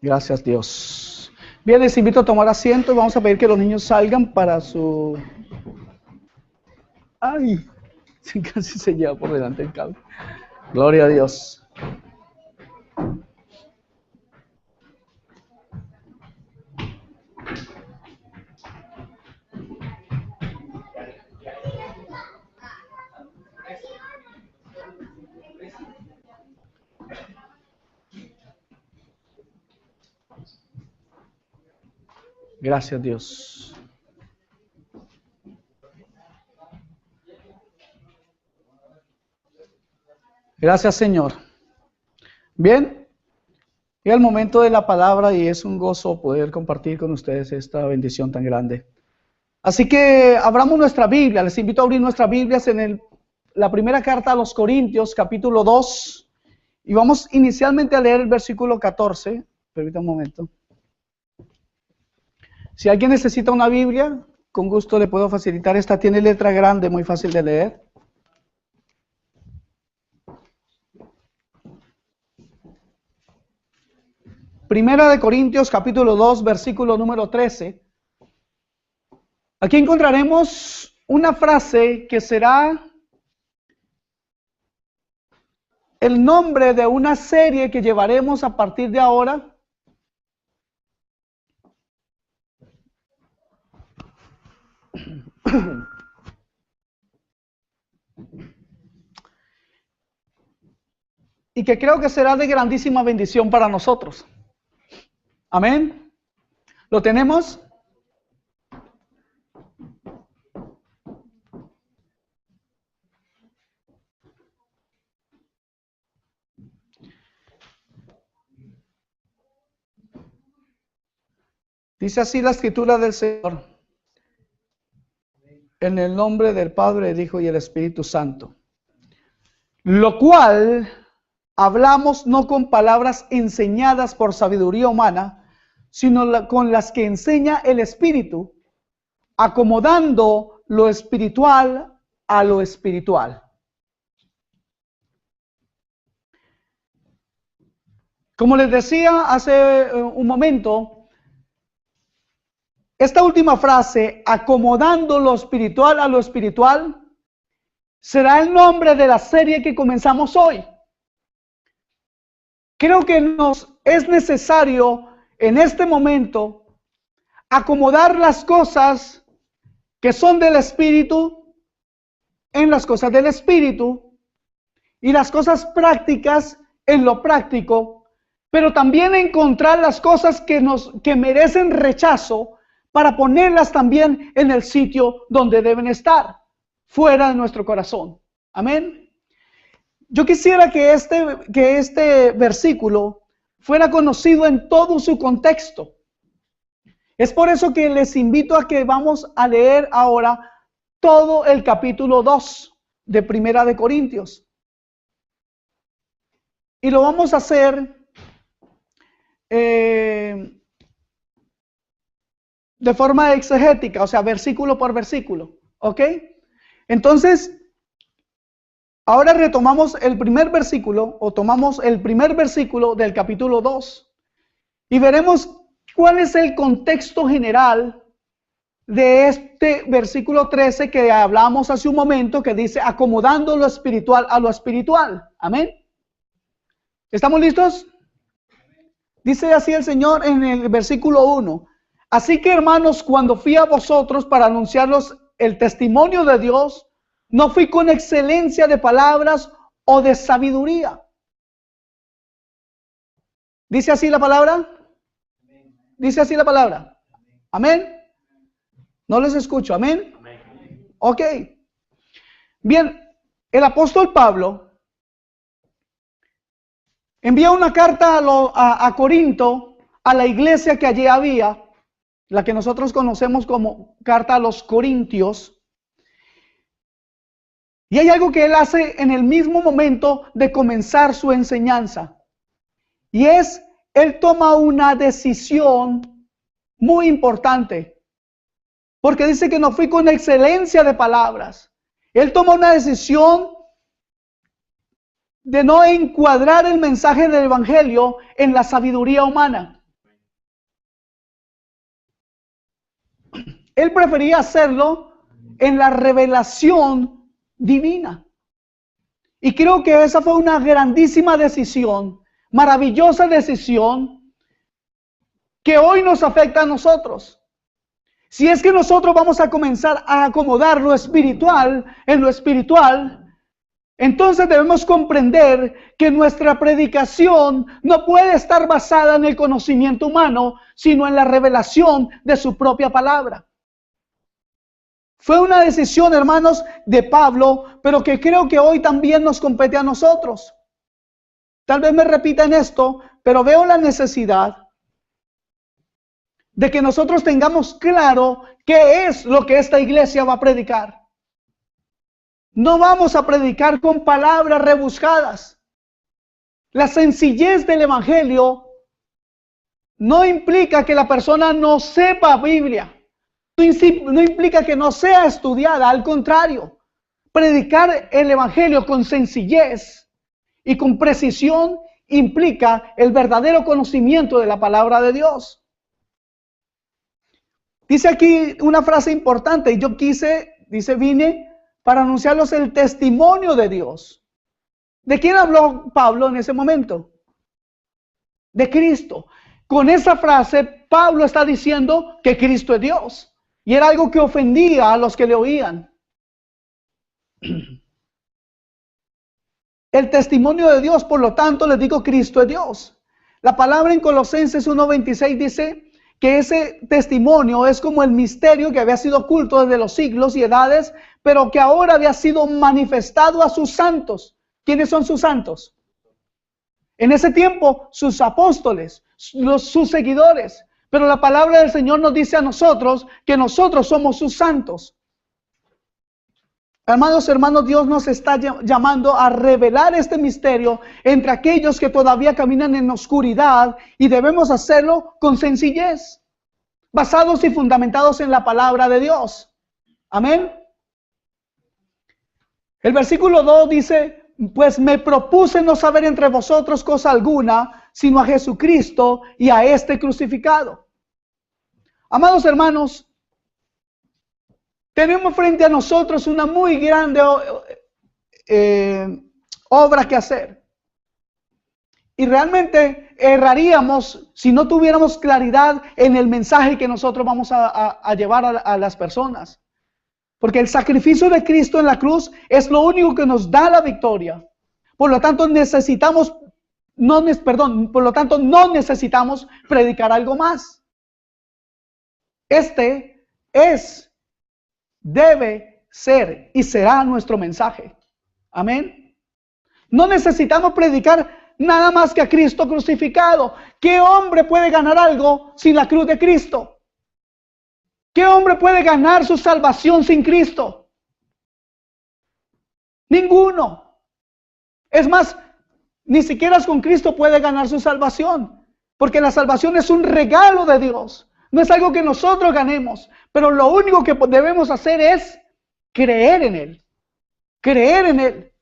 Gracias, Dios. Bien, les invito a tomar asiento y vamos a pedir que los niños salgan para su... ¡Ay! Sí, casi se lleva por delante el cable. Gloria a Dios. Gracias, Dios. Gracias, Señor. Bien, llega el momento de la palabra y es un gozo poder compartir con ustedes esta bendición tan grande. Así que abramos nuestra Biblia. Les invito a abrir nuestras Biblias en la primera carta a los Corintios, capítulo 2. Y vamos inicialmente a leer el versículo 14. Permítame un momento. Si alguien necesita una Biblia, con gusto le puedo facilitar. Esta tiene letra grande, muy fácil de leer. Primera de Corintios, capítulo 2, versículo número 13. Aquí encontraremos una frase que será el nombre de una serie que llevaremos a partir de ahora. Y que creo que será de grandísima bendición para nosotros. Amén. ¿Lo tenemos? Dice así la escritura del Señor. En el nombre del Padre, el Hijo y el Espíritu Santo. Lo cual hablamos no con palabras enseñadas por sabiduría humana, sino con las que enseña el Espíritu, acomodando lo espiritual a lo espiritual. Como les decía hace un momento, esta última frase, acomodando lo espiritual a lo espiritual, será el nombre de la serie que comenzamos hoy. Creo que nos es necesario en este momento acomodar las cosas que son del Espíritu en las cosas del Espíritu y las cosas prácticas en lo práctico, pero también encontrar las cosas que merecen rechazo para ponerlas también en el sitio donde deben estar, fuera de nuestro corazón. Amén. Yo quisiera que este versículo fuera conocido en todo su contexto. Es por eso que les invito a que vamos a leer ahora todo el capítulo 2 de Primera de Corintios. Y lo vamos a hacer de forma exegética, o sea, versículo por versículo. ¿Ok? Entonces, ahora retomamos el primer versículo, o tomamos el primer versículo del capítulo 2 y veremos cuál es el contexto general de este versículo 13 que hablamos hace un momento, que dice acomodando lo espiritual a lo espiritual. Amén. ¿Estamos listos? Dice así el Señor en el versículo 1. Así que, hermanos, cuando fui a vosotros para anunciarlos el testimonio de Dios, no fui con excelencia de palabras o de sabiduría. ¿Dice así la palabra? ¿Dice así la palabra? ¿Amén? No les escucho. ¿Amén? Ok. Bien, el apóstol Pablo envía una carta a Corinto, a la iglesia que allí había, la que nosotros conocemos como carta a los Corintios. Y hay algo que él hace en el mismo momento de comenzar su enseñanza. Y es, él toma una decisión muy importante. Porque dice que no fui con excelencia de palabras. Él toma una decisión de no encuadrar el mensaje del Evangelio en la sabiduría humana. Él prefería hacerlo en la revelación divina. Y creo que esa fue una grandísima decisión, maravillosa decisión, que hoy nos afecta a nosotros. Si es que nosotros vamos a comenzar a acomodar lo espiritual en lo espiritual, entonces debemos comprender que nuestra predicación no puede estar basada en el conocimiento humano, sino en la revelación de su propia palabra. Fue una decisión, hermanos, de Pablo, pero que creo que hoy también nos compete a nosotros. Tal vez me repitan esto, pero veo la necesidad de que nosotros tengamos claro qué es lo que esta iglesia va a predicar. No vamos a predicar con palabras rebuscadas. La sencillez del evangelio no implica que la persona no sepa Biblia. No implica que no sea estudiada. Al contrario, predicar el evangelio con sencillez y con precisión implica el verdadero conocimiento de la palabra de Dios. Dice aquí una frase importante, y yo vine para anunciarlos el testimonio de Dios. ¿De quién habló Pablo en ese momento? De Cristo. Con esa frase, Pablo está diciendo que Cristo es Dios. Y era algo que ofendía a los que le oían. El testimonio de Dios, por lo tanto, les digo, Cristo es Dios. La palabra en Colosenses 1:26 dice que ese testimonio es como el misterio que había sido oculto desde los siglos y edades, pero que ahora había sido manifestado a sus santos. ¿Quiénes son sus santos? En ese tiempo, sus apóstoles, sus seguidores. Pero la palabra del Señor nos dice a nosotros que nosotros somos sus santos. Hermanos, Dios nos está llamando a revelar este misterio entre aquellos que todavía caminan en oscuridad, y debemos hacerlo con sencillez, basados y fundamentados en la palabra de Dios. Amén. El versículo 2 dice: pues me propuse no saber entre vosotros cosa alguna, sino a Jesucristo y a este crucificado. Amados hermanos, tenemos frente a nosotros una muy grande obra que hacer. Y realmente erraríamos si no tuviéramos claridad en el mensaje que nosotros vamos a llevar a las personas. Porque el sacrificio de Cristo en la cruz es lo único que nos da la victoria. Por lo tanto, no necesitamos predicar algo más. Debe ser y será nuestro mensaje. Amén. No necesitamos predicar nada más que a Cristo crucificado. ¿Qué hombre puede ganar algo sin la cruz de Cristo? ¿Qué hombre puede ganar su salvación sin Cristo? Ninguno. Es más, ni siquiera con Cristo puede ganar su salvación, porque la salvación es un regalo de Dios. No es algo que nosotros ganemos, pero lo único que debemos hacer es creer en Él. Creer en Él.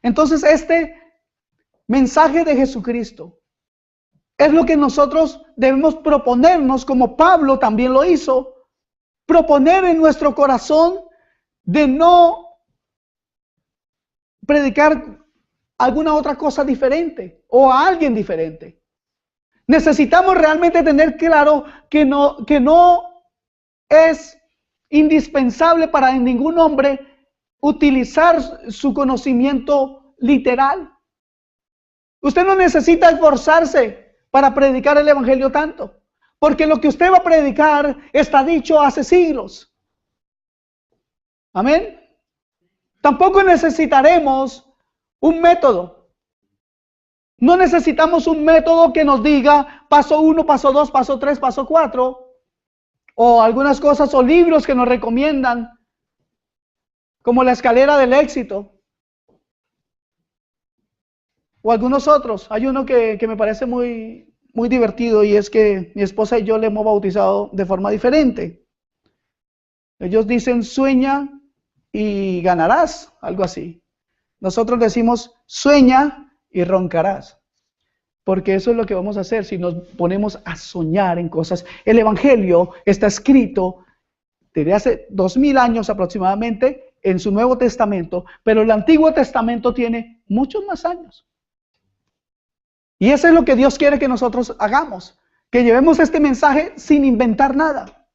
Entonces, este mensaje de Jesucristo es lo que nosotros debemos proponernos, como Pablo también lo hizo, proponer en nuestro corazón de no predicar alguna otra cosa diferente o a alguien diferente. Necesitamos realmente tener claro que no es indispensable para ningún hombre utilizar su conocimiento literal. Usted no necesita esforzarse para predicar el evangelio tanto, porque lo que usted va a predicar está dicho hace siglos. Amén. Tampoco necesitaremos un método. No necesitamos un método que nos diga paso 1, paso 2, paso 3, paso 4, o algunas cosas o libros que nos recomiendan, como la escalera del éxito, o algunos otros. Hay uno que me parece muy, muy divertido, y es que mi esposa y yo le hemos bautizado de forma diferente. Ellos dicen sueña y ganarás, algo así. Nosotros decimos sueña y roncarás. Porque eso es lo que vamos a hacer si nos ponemos a soñar en cosas. El Evangelio está escrito desde hace 2000 años aproximadamente en su Nuevo Testamento, pero el Antiguo Testamento tiene muchos más años. Y eso es lo que Dios quiere que nosotros hagamos, que llevemos este mensaje sin inventar nada.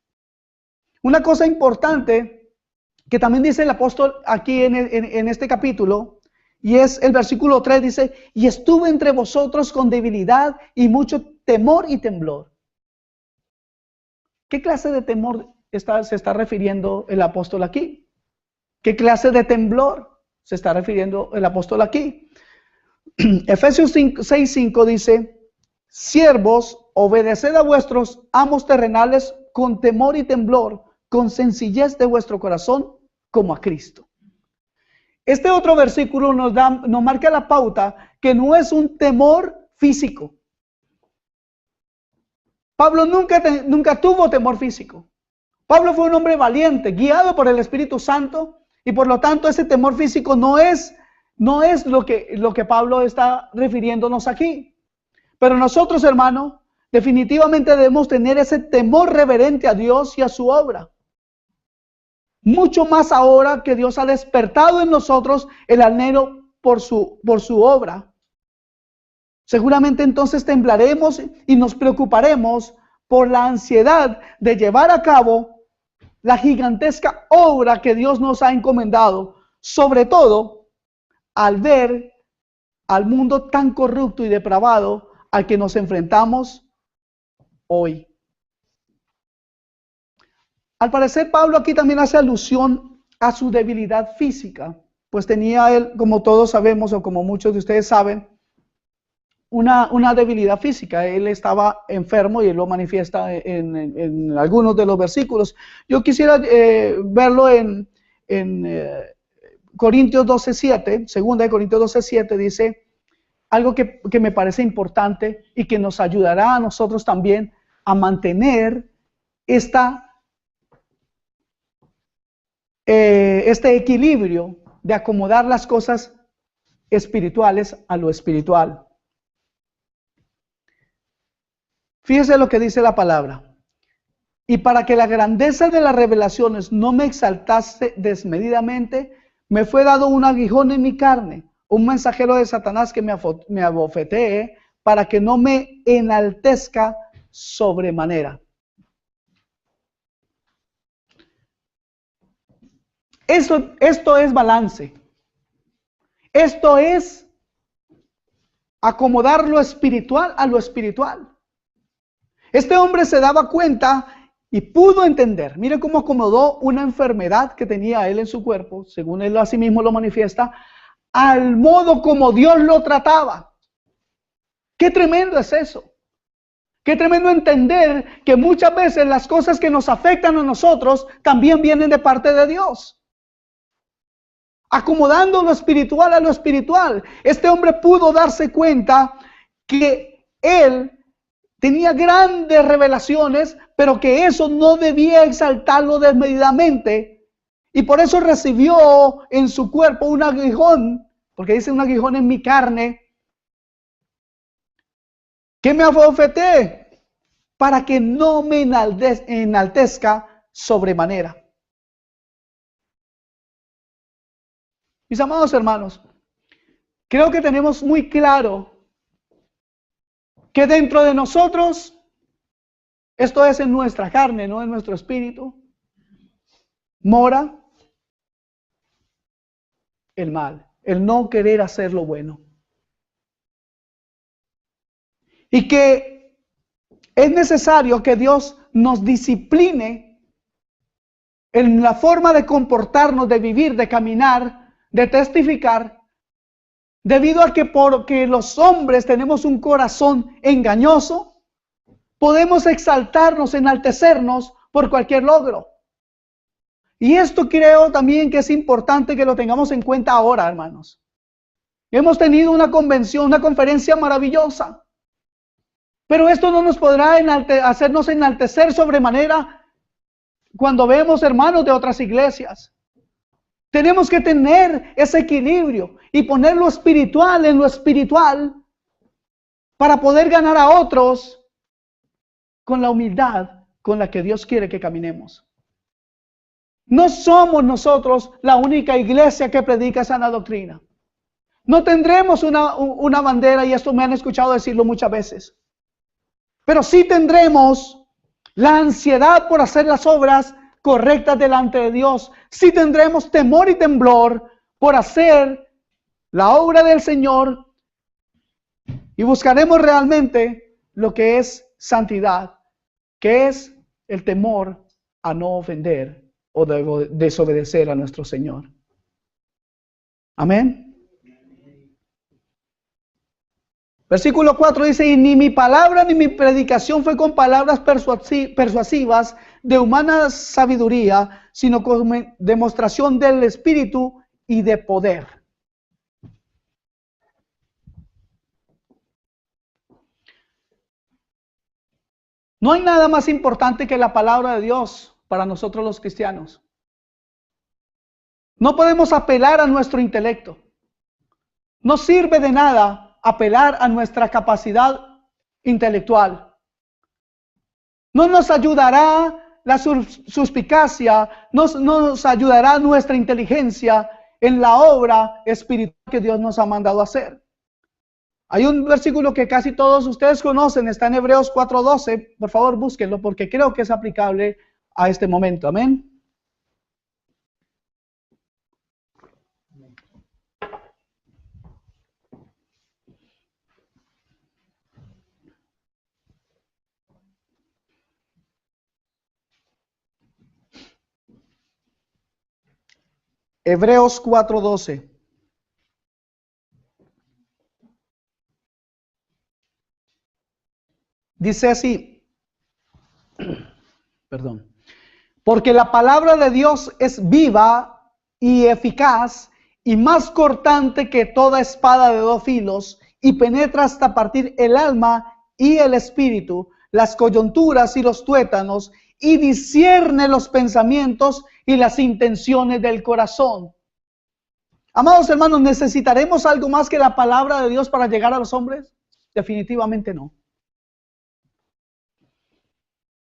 Una cosa importante que también dice el apóstol aquí en este capítulo, y es el versículo 3, dice, y estuve entre vosotros con debilidad y mucho temor y temblor. ¿Qué clase de temor se está refiriendo el apóstol aquí? ¿Qué clase de temblor se está refiriendo el apóstol aquí? Efesios 6:5 dice, siervos, obedeced a vuestros amos terrenales con temor y temblor, con sencillez de vuestro corazón, como a Cristo. Este otro versículo nos marca la pauta que no es un temor físico. Pablo nunca tuvo temor físico. Pablo fue un hombre valiente, guiado por el Espíritu Santo, y por lo tanto ese temor físico no es lo que Pablo está refiriéndonos aquí. Pero nosotros, hermano, definitivamente debemos tener ese temor reverente a Dios y a su obra. Mucho más ahora que Dios ha despertado en nosotros el anhelo por su obra. Seguramente entonces temblaremos y nos preocuparemos por la ansiedad de llevar a cabo la gigantesca obra que Dios nos ha encomendado, sobre todo al ver al mundo tan corrupto y depravado al que nos enfrentamos hoy. Al parecer, Pablo aquí también hace alusión a su debilidad física, pues tenía él, como todos sabemos o como muchos de ustedes saben, una debilidad física. Él estaba enfermo y él lo manifiesta en algunos de los versículos. Yo quisiera verlo en Corintios 12:7, 2 Corintios 12:7 dice algo que me parece importante y que nos ayudará a nosotros también a mantener este equilibrio de acomodar las cosas espirituales a lo espiritual. Fíjese lo que dice la palabra. Y para que la grandeza de las revelaciones no me exaltase desmedidamente, me fue dado un aguijón en mi carne, un mensajero de Satanás que me abofetee para que no me enaltezca sobremanera. Esto es balance. Esto es acomodar lo espiritual a lo espiritual. Este hombre se daba cuenta y pudo entender. Mire cómo acomodó una enfermedad que tenía él en su cuerpo, según él así mismo lo manifiesta, al modo como Dios lo trataba. Qué tremendo es eso. Qué tremendo entender que muchas veces las cosas que nos afectan a nosotros también vienen de parte de Dios. Acomodando lo espiritual a lo espiritual. Este hombre pudo darse cuenta que él tenía grandes revelaciones, pero que eso no debía exaltarlo desmedidamente. Y por eso recibió en su cuerpo un aguijón, porque dice un aguijón en mi carne, que me abofeté para que no me enaltezca sobremanera. Mis amados hermanos, creo que tenemos muy claro que dentro de nosotros, esto es en nuestra carne, no en nuestro espíritu, mora el mal, el no querer hacer lo bueno. Y que es necesario que Dios nos discipline en la forma de comportarnos, de vivir, de caminar, de testificar, debido a que porque los hombres tenemos un corazón engañoso, podemos exaltarnos, enaltecernos por cualquier logro. Y esto creo también que es importante que lo tengamos en cuenta ahora, hermanos. Hemos tenido una convención, una conferencia maravillosa, pero esto no nos podrá hacernos enaltecer sobremanera cuando vemos hermanos de otras iglesias. Tenemos que tener ese equilibrio y poner lo espiritual en lo espiritual para poder ganar a otros con la humildad con la que Dios quiere que caminemos. No somos nosotros la única iglesia que predica sana doctrina. No tendremos una bandera, y esto me han escuchado decirlo muchas veces. Pero sí tendremos la ansiedad por hacer las obras correctas delante de Dios. Sí tendremos temor y temblor por hacer la obra del Señor. Y buscaremos realmente lo que es santidad, que es el temor a no ofender o desobedecer a nuestro Señor. Amén. Versículo 4 dice, y ni mi palabra ni mi predicación fue con palabras persuasivas de humana sabiduría, sino con demostración del Espíritu y de poder. No hay nada más importante que la palabra de Dios para nosotros los cristianos. No podemos apelar a nuestro intelecto. No sirve de nada apelar a nuestra capacidad intelectual. No nos ayudará la suspicacia, no nos ayudará nuestra inteligencia en la obra espiritual que Dios nos ha mandado a hacer. Hay un versículo que casi todos ustedes conocen, está en Hebreos 4:12. Por favor, búsquenlo porque creo que es aplicable a este momento. Amén. Hebreos 4:12. Dice así, perdón, porque la palabra de Dios es viva y eficaz y más cortante que toda espada de dos filos y penetra hasta partir el alma y el espíritu, las coyunturas y los tuétanos, y discierne los pensamientos y las intenciones del corazón. Amados hermanos, ¿necesitaremos algo más que la palabra de Dios para llegar a los hombres? Definitivamente no.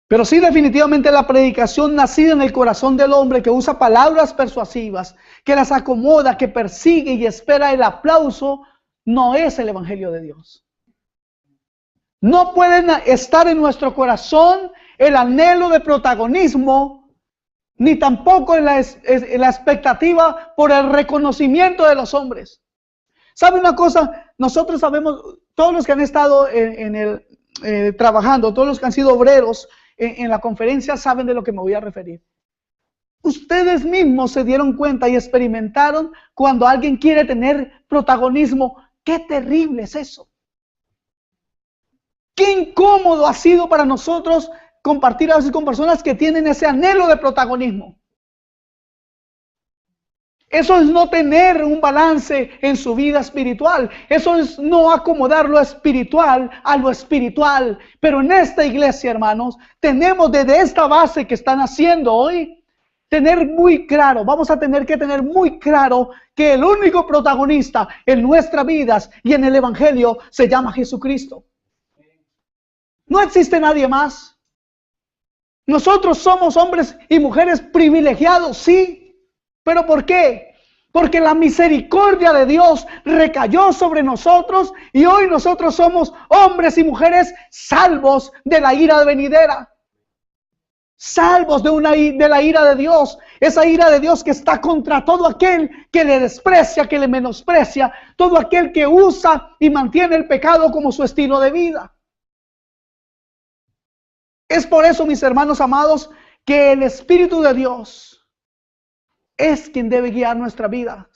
Pero sí, definitivamente la predicación nacida en el corazón del hombre, que usa palabras persuasivas, que las acomoda, que persigue y espera el aplauso, no es el Evangelio de Dios. No puede estar en nuestro corazón el anhelo de protagonismo, ni tampoco en la expectativa por el reconocimiento de los hombres. ¿Sabe una cosa? Nosotros sabemos, todos los que han estado trabajando, todos los que han sido obreros en la conferencia saben de lo que me voy a referir. Ustedes mismos se dieron cuenta y experimentaron cuando alguien quiere tener protagonismo. ¡Qué terrible es eso! ¡Qué incómodo ha sido para nosotros compartir a veces con personas que tienen ese anhelo de protagonismo! Eso es no tener un balance en su vida espiritual. Eso es no acomodar lo espiritual a lo espiritual. Pero en esta iglesia, hermanos, tenemos desde esta base que están haciendo hoy, tener muy claro, vamos a tener que tener muy claro que el único protagonista en nuestras vidas y en el Evangelio se llama Jesucristo. No existe nadie más. Nosotros somos hombres y mujeres privilegiados, sí. ¿Pero por qué? Porque la misericordia de Dios recayó sobre nosotros y hoy nosotros somos hombres y mujeres salvos de la ira venidera. Salvos de la ira de Dios. Esa ira de Dios que está contra todo aquel que le desprecia, que le menosprecia. Todo aquel que usa y mantiene el pecado como su estilo de vida. Es por eso, mis hermanos amados, que el Espíritu de Dios es quien debe guiar nuestra vida.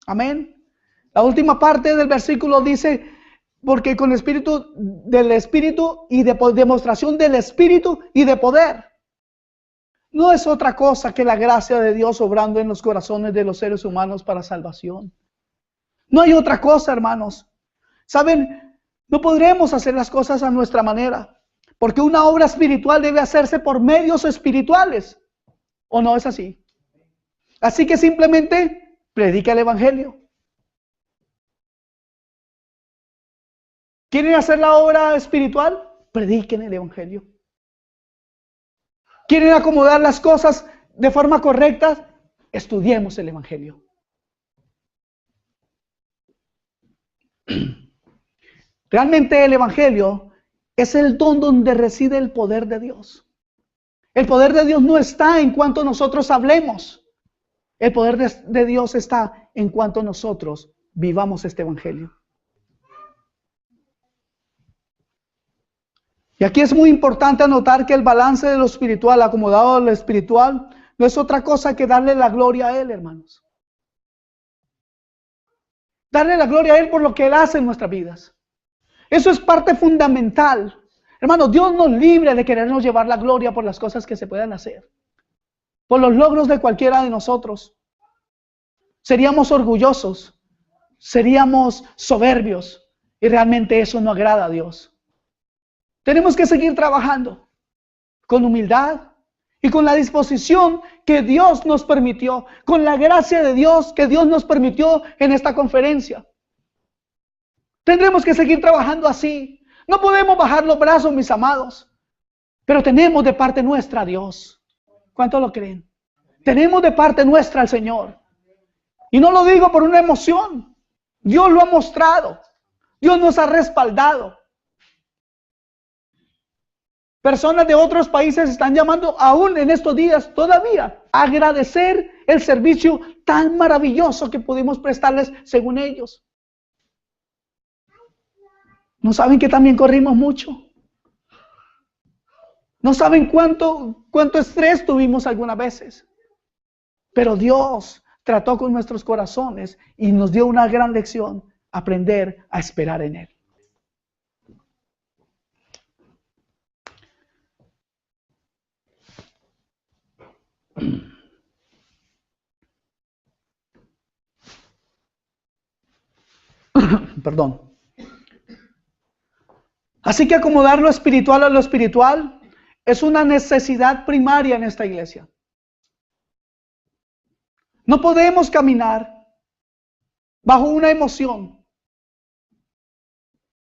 Amén. La última parte del versículo dice, porque con espíritu del Espíritu y de demostración del Espíritu y de poder. No es otra cosa que la gracia de Dios obrando en los corazones de los seres humanos para salvación. No hay otra cosa, hermanos. ¿Saben? No podremos hacer las cosas a nuestra manera, porque una obra espiritual debe hacerse por medios espirituales. ¿O no es así? Así que simplemente predica el Evangelio. ¿Quieren hacer la obra espiritual? Prediquen el Evangelio. ¿Quieren acomodar las cosas de forma correcta? Estudiemos el Evangelio. Realmente el Evangelio es el don donde reside el poder de Dios. El poder de Dios no está en cuanto nosotros hablemos. El poder de Dios está en cuanto nosotros vivamos este Evangelio. Y aquí es muy importante anotar que el balance de lo espiritual, acomodado a lo espiritual, no es otra cosa que darle la gloria a Él, hermanos. Darle la gloria a Él por lo que Él hace en nuestras vidas. Eso es parte fundamental. Hermanos, Dios nos libre de querernos llevar la gloria por las cosas que se puedan hacer. Por los logros de cualquiera de nosotros. Seríamos orgullosos. Seríamos soberbios. Y realmente eso no agrada a Dios. Tenemos que seguir trabajando con humildad y con la disposición que Dios nos permitió, con la gracia de Dios que Dios nos permitió en esta conferencia. Tendremos que seguir trabajando así. No podemos bajar los brazos, mis amados, pero tenemos de parte nuestra a Dios. ¿Cuántos lo creen? Tenemos de parte nuestra al Señor. Y no lo digo por una emoción. Dios lo ha mostrado. Dios nos ha respaldado. Personas de otros países están llamando aún en estos días todavía a agradecer el servicio tan maravilloso que pudimos prestarles según ellos. ¿No saben que también corrimos mucho? ¿No saben cuánto estrés tuvimos algunas veces? Pero Dios trató con nuestros corazones y nos dio una gran lección, aprender a esperar en Él. Perdón. Así que acomodar lo espiritual a lo espiritual es una necesidad primaria en esta iglesia. No podemos caminar bajo una emoción,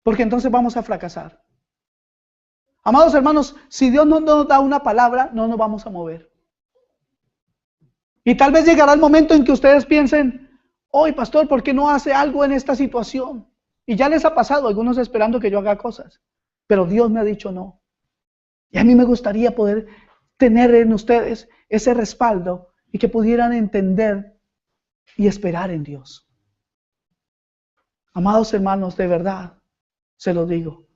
porque entonces vamos a fracasar. Amados hermanos, si Dios no nos da una palabra, no nos vamos a mover. Y tal vez llegará el momento en que ustedes piensen, hoy pastor, ¿por qué no hace algo en esta situación? Y ya les ha pasado, algunos esperando que yo haga cosas. Pero Dios me ha dicho no. Y a mí me gustaría poder tener en ustedes ese respaldo y que pudieran entender y esperar en Dios. Amados hermanos, de verdad, se lo digo.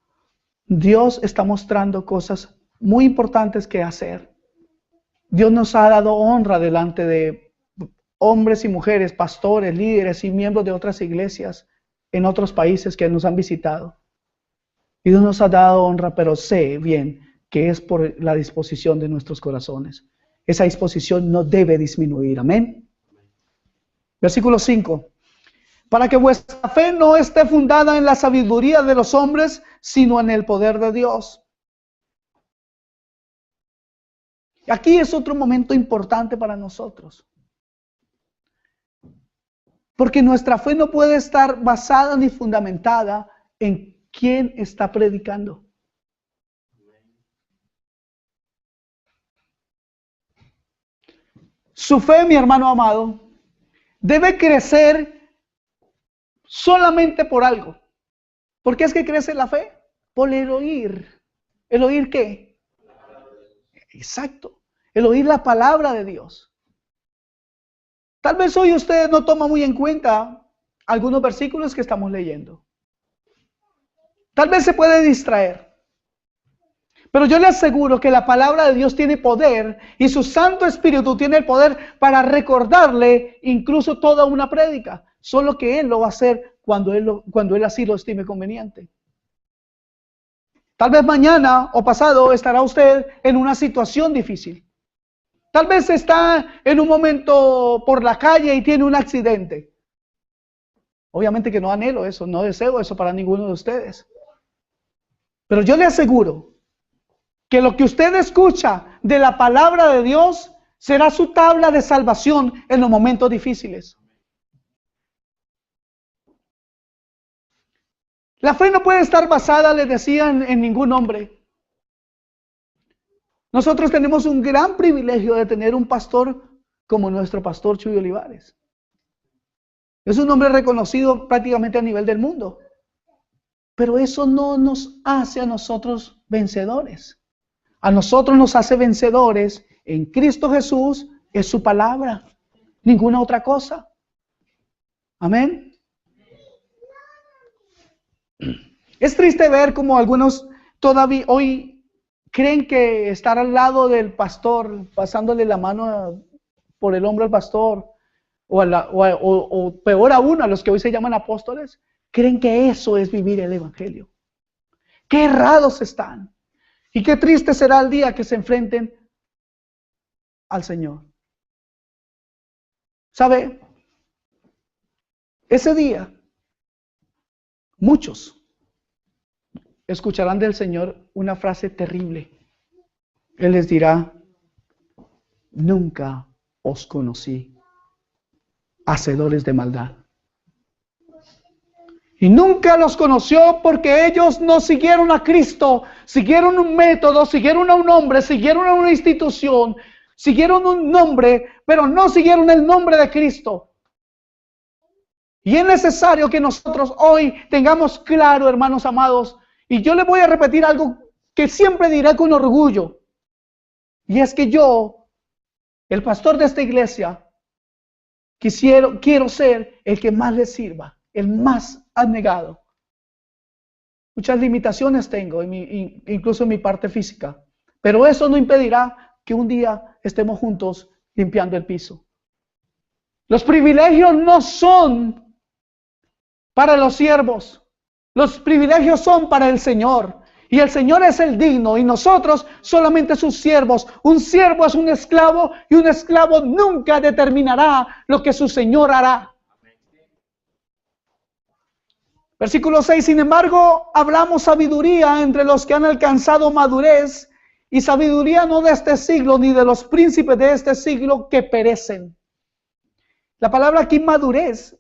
Dios está mostrando cosas muy importantes que hacer. Dios nos ha dado honra delante de hombres y mujeres, pastores, líderes y miembros de otras iglesias en otros países que nos han visitado. Y Dios nos ha dado honra, pero sé bien que es por la disposición de nuestros corazones. Esa disposición no debe disminuir. Amén. Versículo 5. Para que vuestra fe no esté fundada en la sabiduría de los hombres, sino en el poder de Dios. Y aquí es otro momento importante para nosotros. Porque nuestra fe no puede estar basada ni fundamentada en quién está predicando. Su fe, mi hermano amado, debe crecer solamente por algo. ¿Por qué es que crece la fe? Por el oír. ¿El oír qué? Exacto. El oír la palabra de Dios. Tal vez hoy usted no toma muy en cuenta algunos versículos que estamos leyendo. Tal vez se puede distraer. Pero yo le aseguro que la palabra de Dios tiene poder y su Santo Espíritu tiene el poder para recordarle incluso toda una prédica. Solo que Él lo va a hacer cuando Él así lo estime conveniente. Tal vez mañana o pasado estará usted en una situación difícil. Tal vez está en un momento por la calle y tiene un accidente. Obviamente que no anhelo eso, no deseo eso para ninguno de ustedes. Pero yo le aseguro que lo que usted escucha de la palabra de Dios será su tabla de salvación en los momentos difíciles. La fe no puede estar basada, les decía, en ningún hombre. Nosotros tenemos un gran privilegio de tener un pastor como nuestro pastor Chuy Olivares. Es un hombre reconocido prácticamente a nivel del mundo. Pero eso no nos hace a nosotros vencedores. A nosotros nos hace vencedores en Cristo Jesús, es su palabra, ninguna otra cosa. Amén. Es triste ver como algunos todavía hoy creen que estar al lado del pastor, pasándole la mano por el hombro al pastor, o peor aún a los que hoy se llaman apóstoles, creen que eso es vivir el evangelio. Qué errados están. Y qué triste será el día que se enfrenten al Señor. ¿Sabe? Ese día, muchos escucharán del Señor una frase terrible. Él les dirá: nunca os conocí, hacedores de maldad. Y nunca los conoció porque ellos no siguieron a Cristo, siguieron un método, siguieron a un hombre, siguieron a una institución, siguieron un nombre, pero no siguieron el nombre de Cristo. Y es necesario que nosotros hoy tengamos claro, hermanos amados, y yo les voy a repetir algo que siempre diré con orgullo, y es que yo, el pastor de esta iglesia, quiero ser el que más les sirva, el más abnegado. Muchas limitaciones tengo, incluso en mi parte física, pero eso no impedirá que un día estemos juntos limpiando el piso. Los privilegios no son para los siervos, los privilegios son para el Señor. Y el Señor es el digno y nosotros solamente sus siervos. Un siervo es un esclavo y un esclavo nunca determinará lo que su Señor hará. Versículo 6, sin embargo, hablamos sabiduría entre los que han alcanzado madurez, y sabiduría no de este siglo, ni de los príncipes de este siglo que perecen. La palabra aquí madurez,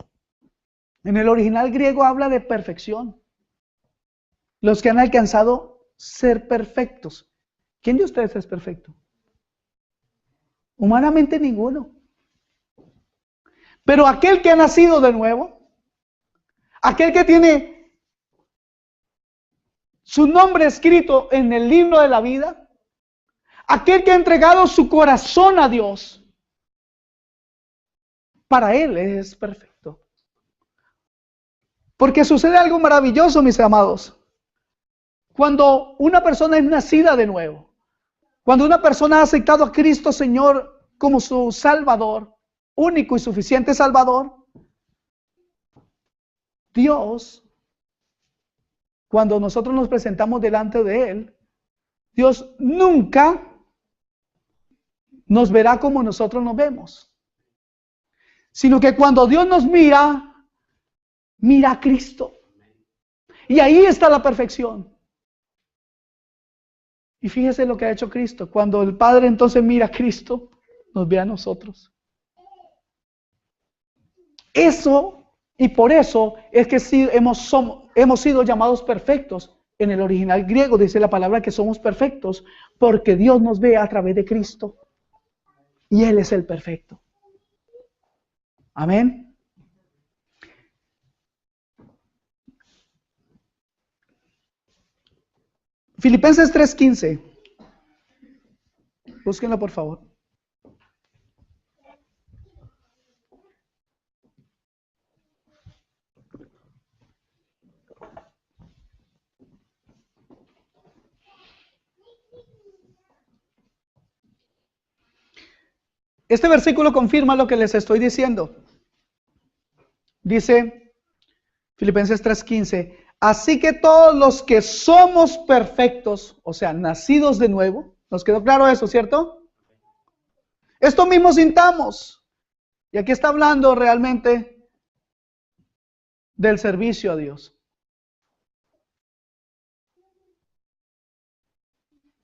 en el original griego habla de perfección. Los que han alcanzado ser perfectos. ¿Quién de ustedes es perfecto? Humanamente ninguno. Pero aquel que ha nacido de nuevo, aquel que tiene su nombre escrito en el libro de la vida, aquel que ha entregado su corazón a Dios, para él es perfecto. Porque sucede algo maravilloso, mis amados. Cuando una persona es nacida de nuevo, cuando una persona ha aceptado a Cristo Señor como su Salvador, único y suficiente Salvador, Dios, cuando nosotros nos presentamos delante de Él, Dios nunca nos verá como nosotros nos vemos, sino que cuando Dios nos mira, mira a Cristo. Y ahí está la perfección. Y fíjese lo que ha hecho Cristo. Cuando el Padre entonces mira a Cristo, nos ve a nosotros. Eso, y por eso es que sí hemos sido llamados perfectos. En el original griego dice la palabra que somos perfectos, porque Dios nos ve a través de Cristo. Y Él es el perfecto. Amén. Filipenses 3:15. Búsquenlo, por favor. Este versículo confirma lo que les estoy diciendo. Dice Filipenses 3:15. Así que todos los que somos perfectos, o sea, nacidos de nuevo, ¿nos quedó claro eso, cierto? Esto mismo sintamos. Y aquí está hablando realmente del servicio a Dios.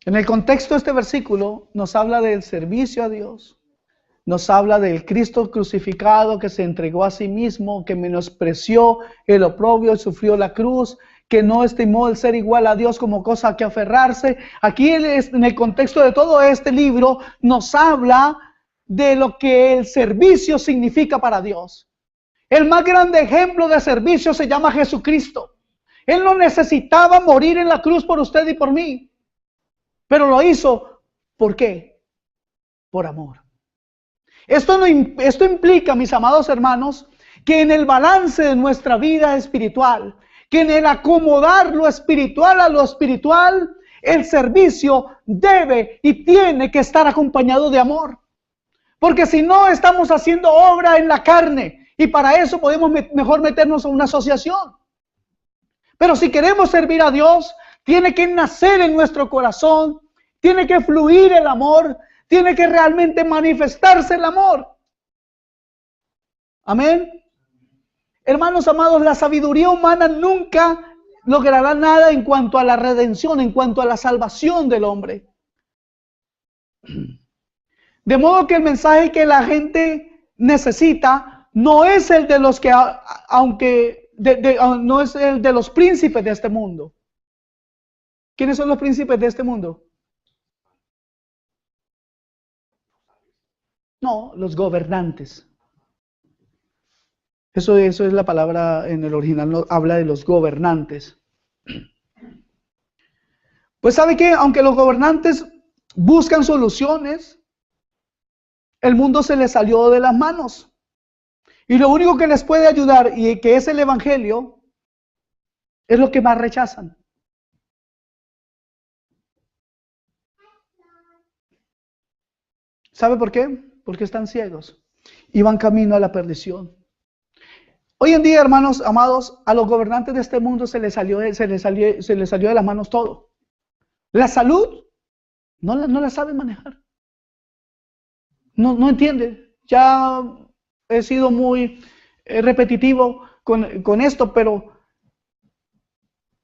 En el contexto de este versículo nos habla del servicio a Dios. Nos habla del Cristo crucificado que se entregó a sí mismo, que menospreció el oprobio y sufrió la cruz, que no estimó el ser igual a Dios como cosa a que aferrarse. Aquí en el contexto de todo este libro nos habla de lo que el servicio significa para Dios. El más grande ejemplo de servicio se llama Jesucristo. Él no necesitaba morir en la cruz por usted y por mí, pero lo hizo. ¿Por qué? Por amor. Esto implica, mis amados hermanos, que en el balance de nuestra vida espiritual, que en el acomodar lo espiritual a lo espiritual, el servicio debe y tiene que estar acompañado de amor. Porque si no, estamos haciendo obra en la carne, y para eso podemos mejor meternos en una asociación. Pero si queremos servir a Dios, tiene que nacer en nuestro corazón, tiene que fluir el amor, tiene que realmente manifestarse el amor. Amén. Hermanos amados, la sabiduría humana nunca logrará nada en cuanto a la redención, en cuanto a la salvación del hombre. De modo que el mensaje que la gente necesita no es el de los que, no es el de los príncipes de este mundo. ¿Quiénes son los príncipes de este mundo? No, los gobernantes. Eso es la palabra en el original, no, habla de los gobernantes. Pues ¿sabe qué? Aunque los gobernantes buscan soluciones, el mundo se les salió de las manos. Y lo único que les puede ayudar, y que es el evangelio, es lo que más rechazan. ¿Sabe por qué? Porque están ciegos y van camino a la perdición. Hoy en día, hermanos amados, a los gobernantes de este mundo se les salió de las manos todo. La salud no la saben manejar. No entienden. Ya he sido muy repetitivo con esto, pero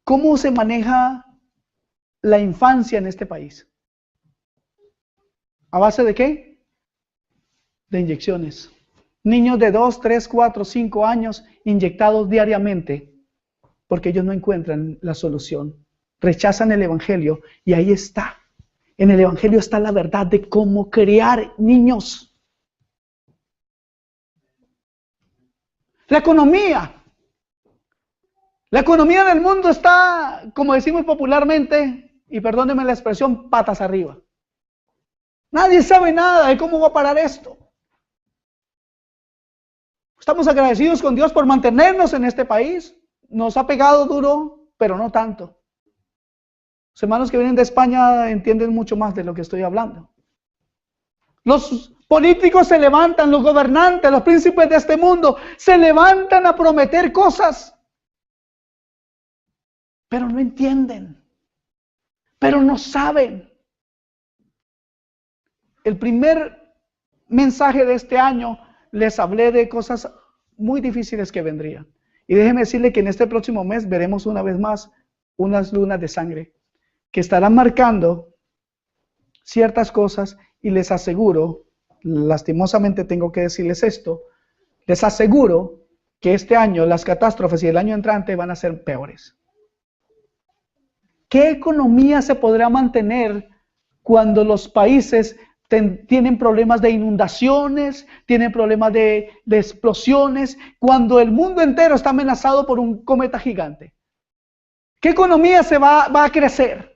¿cómo se maneja la infancia en este país? ¿A base de qué? De inyecciones. Niños de 2, 3, 4, 5 años inyectados diariamente porque ellos no encuentran la solución. Rechazan el evangelio y ahí está. En el evangelio está la verdad de cómo criar niños. La economía del mundo está, como decimos popularmente, y perdónenme la expresión, patas arriba. Nadie sabe nada de cómo va a parar esto. Estamos agradecidos con Dios por mantenernos en este país. Nos ha pegado duro, pero no tanto. Los hermanos que vienen de España entienden mucho más de lo que estoy hablando. Los políticos se levantan, los gobernantes, los príncipes de este mundo, se levantan a prometer cosas, pero no entienden, pero no saben. El primer mensaje de este año les hablé de cosas muy difíciles que vendrían. Y déjeme decirle que en este próximo mes veremos una vez más unas lunas de sangre que estarán marcando ciertas cosas, y les aseguro, lastimosamente tengo que decirles esto, les aseguro que este año las catástrofes y el año entrante van a ser peores. ¿Qué economía se podrá mantener cuando los países tienen problemas de inundaciones, tienen problemas de explosiones, cuando el mundo entero está amenazado por un cometa gigante? ¿Qué economía se va a crecer?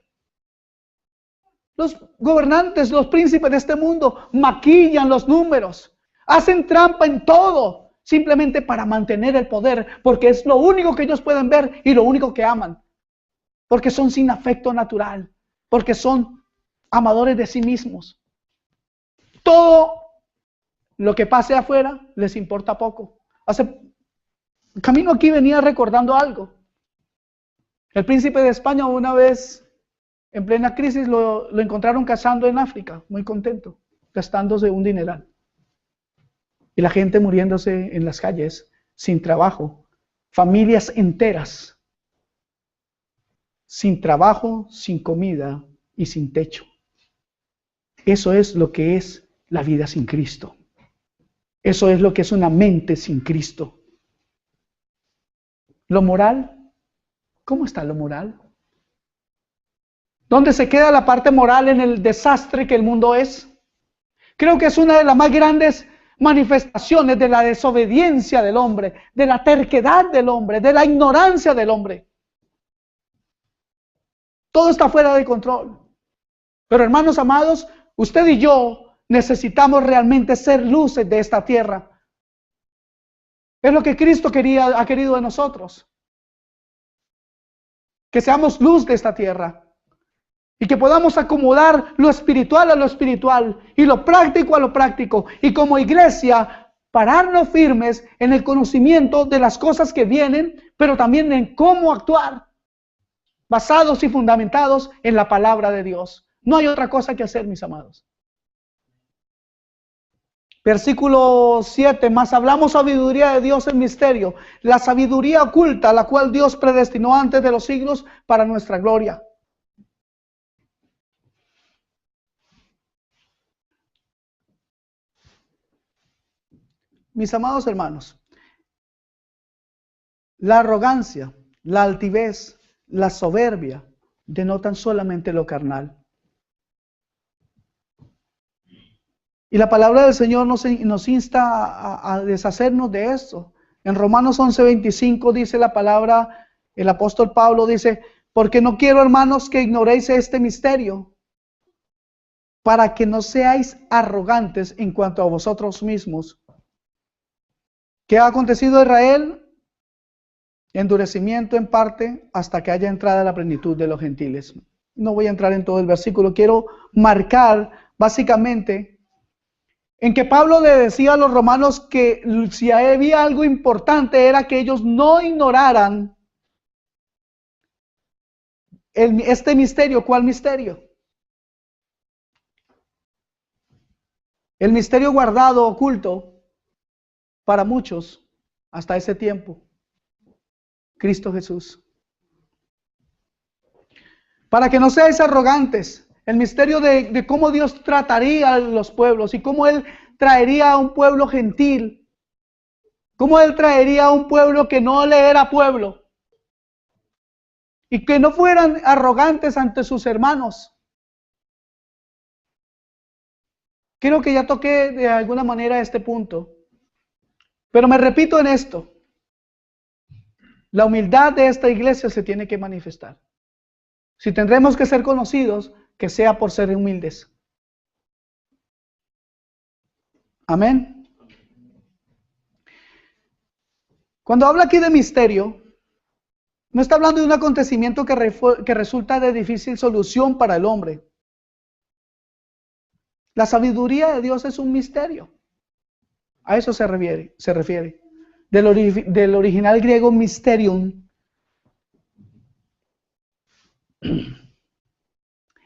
Los gobernantes, los príncipes de este mundo maquillan los números, hacen trampa en todo, simplemente para mantener el poder, porque es lo único que ellos pueden ver y lo único que aman, porque son sin afecto natural, porque son amadores de sí mismos. Todo lo que pase afuera les importa poco. Camino aquí venía recordando algo. El príncipe de España una vez, en plena crisis, lo encontraron cazando en África, muy contento, gastándose un dineral. Y la gente muriéndose en las calles, sin trabajo. Familias enteras, sin trabajo, sin comida y sin techo. Eso es lo que es la vida sin Cristo. Eso es lo que es una mente sin Cristo. Lo moral ¿Cómo está lo moral? ¿Dónde se queda la parte moral en el desastre que el mundo es? Creo que es una de las más grandes manifestaciones de la desobediencia del hombre, de la terquedad del hombre, de la ignorancia del hombre. Todo está fuera de control. Pero hermanos amados, usted y yo necesitamos realmente ser luces de esta tierra. Es lo que Cristo ha querido de nosotros. Que seamos luz de esta tierra. Y que podamos acomodar lo espiritual a lo espiritual y lo práctico a lo práctico. Y como iglesia, pararnos firmes en el conocimiento de las cosas que vienen, pero también en cómo actuar, basados y fundamentados en la palabra de Dios. No hay otra cosa que hacer, mis amados. Versículo 7, más hablamos sabiduría de Dios en misterio, la sabiduría oculta, la cual Dios predestinó antes de los siglos para nuestra gloria. Mis amados hermanos, la arrogancia, la altivez, la soberbia denotan solamente lo carnal. Y la palabra del Señor nos insta a deshacernos de esto. En Romanos 11:25 dice la palabra, el apóstol Pablo dice, porque no quiero, hermanos, que ignoréis este misterio, para que no seáis arrogantes en cuanto a vosotros mismos. ¿Qué ha acontecido a Israel? Endurecimiento en parte hasta que haya entrada la plenitud de los gentiles. No voy a entrar en todo el versículo, quiero marcar básicamente en que Pablo le decía a los romanos que si había algo importante era que ellos no ignoraran este misterio. ¿Cuál misterio? El misterio guardado, oculto para muchos hasta ese tiempo. Cristo Jesús. Para que no seáis arrogantes. El misterio de cómo Dios trataría a los pueblos y cómo Él traería a un pueblo gentil. Cómo Él traería a un pueblo que no le era pueblo. Y que no fueran arrogantes ante sus hermanos. Creo que ya toqué de alguna manera este punto. Pero me repito en esto. La humildad de esta iglesia se tiene que manifestar. Si tendremos que ser conocidos, que sea por ser humildes. Amén. Cuando habla aquí de misterio, no está hablando de un acontecimiento que resulta de difícil solución para el hombre. La sabiduría de Dios es un misterio. A eso se refiere. Del original griego mysterium.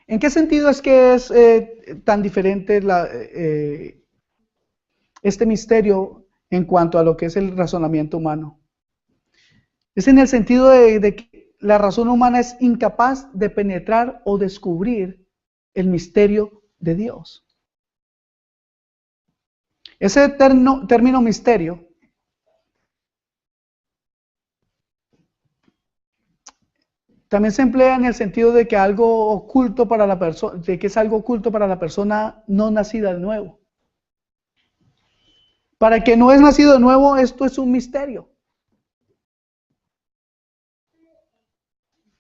¿En qué sentido es que es tan diferente este misterio en cuanto a lo que es el razonamiento humano? Es en el sentido de que la razón humana es incapaz de penetrar o descubrir el misterio de Dios. Ese término misterio también se emplea en el sentido de que algo oculto para la persona, de que es algo oculto para la persona no nacida de nuevo. Para el que no es nacido de nuevo, esto es un misterio.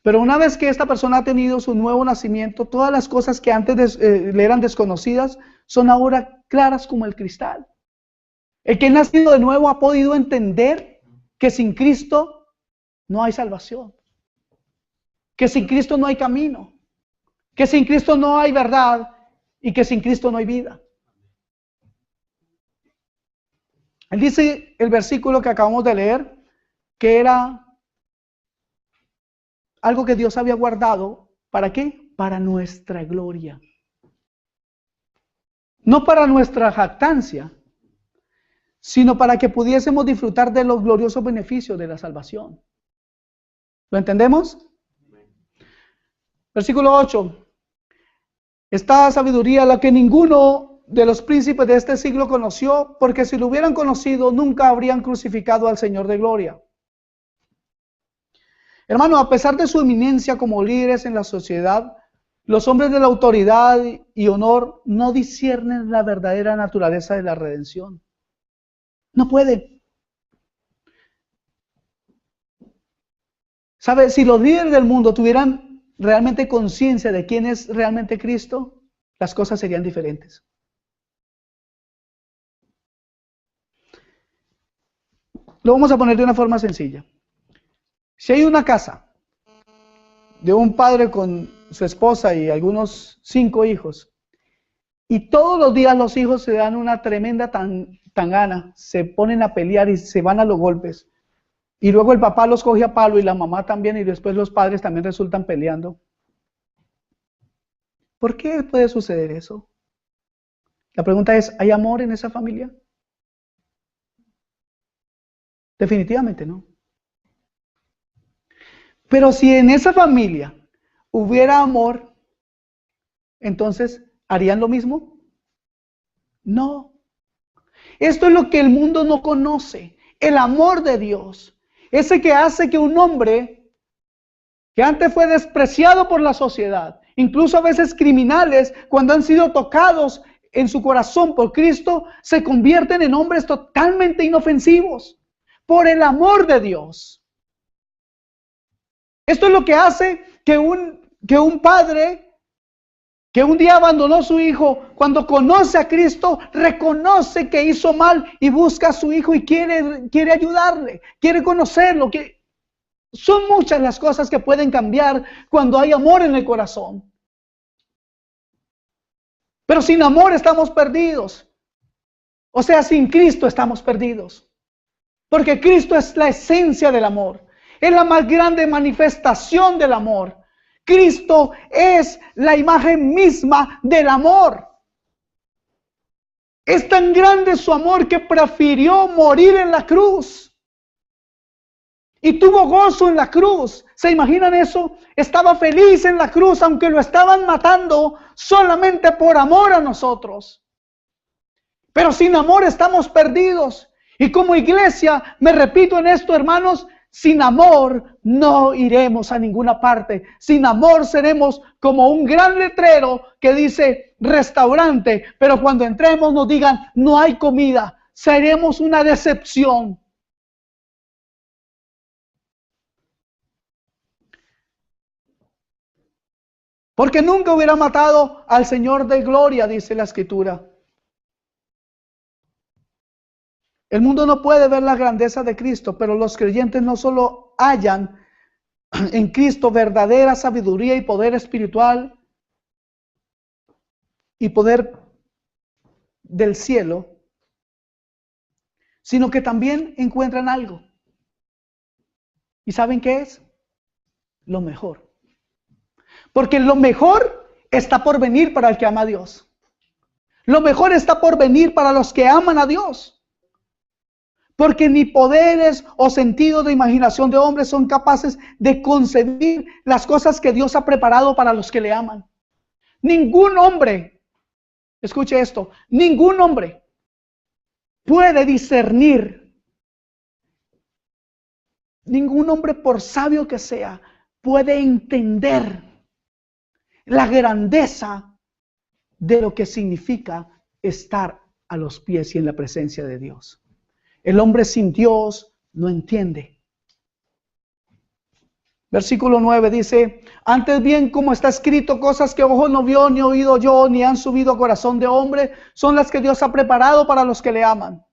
Pero una vez que esta persona ha tenido su nuevo nacimiento, todas las cosas que antes le eran desconocidas son ahora claras como el cristal. El que ha nacido de nuevo ha podido entender que sin Cristo no hay salvación. Que sin Cristo no hay camino, que sin Cristo no hay verdad y que sin Cristo no hay vida. Él dice el versículo que acabamos de leer, que era algo que Dios había guardado, ¿para qué? Para nuestra gloria. No para nuestra jactancia, sino para que pudiésemos disfrutar de los gloriosos beneficios de la salvación. ¿Lo entendemos? Versículo 8. Esta sabiduría la que ninguno de los príncipes de este siglo conoció, porque si lo hubieran conocido, nunca habrían crucificado al Señor de gloria. Hermano, a pesar de su eminencia como líderes en la sociedad, los hombres de la autoridad y honor no disciernen la verdadera naturaleza de la redención. No pueden. ¿Sabe? Si los líderes del mundo tuvieran realmente conciencia de quién es realmente Cristo, las cosas serían diferentes. Lo vamos a poner de una forma sencilla. Si hay una casa de un padre con su esposa y algunos 5 hijos, y todos los días los hijos se dan una tremenda tangana, se ponen a pelear y se van a los golpes, y luego el papá los coge a palo y la mamá también, y después los padres también resultan peleando. ¿Por qué puede suceder eso? La pregunta es, ¿hay amor en esa familia? Definitivamente no. Pero si en esa familia hubiera amor, entonces, ¿harían lo mismo? No. Esto es lo que el mundo no conoce, el amor de Dios. Ese que hace que un hombre que antes fue despreciado por la sociedad, incluso a veces criminales, cuando han sido tocados en su corazón por Cristo, se convierten en hombres totalmente inofensivos por el amor de Dios. Esto es lo que hace que un padre que un día abandonó a su hijo, cuando conoce a Cristo, reconoce que hizo mal y busca a su hijo y quiere ayudarle, quiere conocerlo. Son muchas las cosas que pueden cambiar cuando hay amor en el corazón. Pero sin amor estamos perdidos. O sea, sin Cristo estamos perdidos. Porque Cristo es la esencia del amor. Es la más grande manifestación del amor. Cristo es la imagen misma del amor. Es tan grande su amor que prefirió morir en la cruz. Y tuvo gozo en la cruz. ¿Se imaginan eso? Estaba feliz en la cruz, aunque lo estaban matando solamente por amor a nosotros. Pero sin amor estamos perdidos. Y como iglesia, me repito en esto, hermanos, sin amor no iremos a ninguna parte. Sin amor seremos como un gran letrero que dice restaurante, pero cuando entremos nos digan no hay comida. Seremos una decepción. Porque nunca hubiera matado al Señor de gloria, dice la Escritura. El mundo no puede ver la grandeza de Cristo, pero los creyentes no solo hallan en Cristo verdadera sabiduría y poder espiritual y poder del cielo, sino que también encuentran algo. ¿Y saben qué es? Lo mejor. Porque lo mejor está por venir para el que ama a Dios. Lo mejor está por venir para los que aman a Dios. Porque ni poderes o sentido de imaginación de hombres son capaces de concebir las cosas que Dios ha preparado para los que le aman. Ningún hombre, escuche esto, ningún hombre puede discernir, ningún hombre por sabio que sea, puede entender la grandeza de lo que significa estar a los pies y en la presencia de Dios. El hombre sin Dios no entiende. Versículo 9 dice, antes bien como está escrito, cosas que ojo no vio, ni oído yo, ni han subido a corazón de hombre, son las que Dios ha preparado para los que le aman.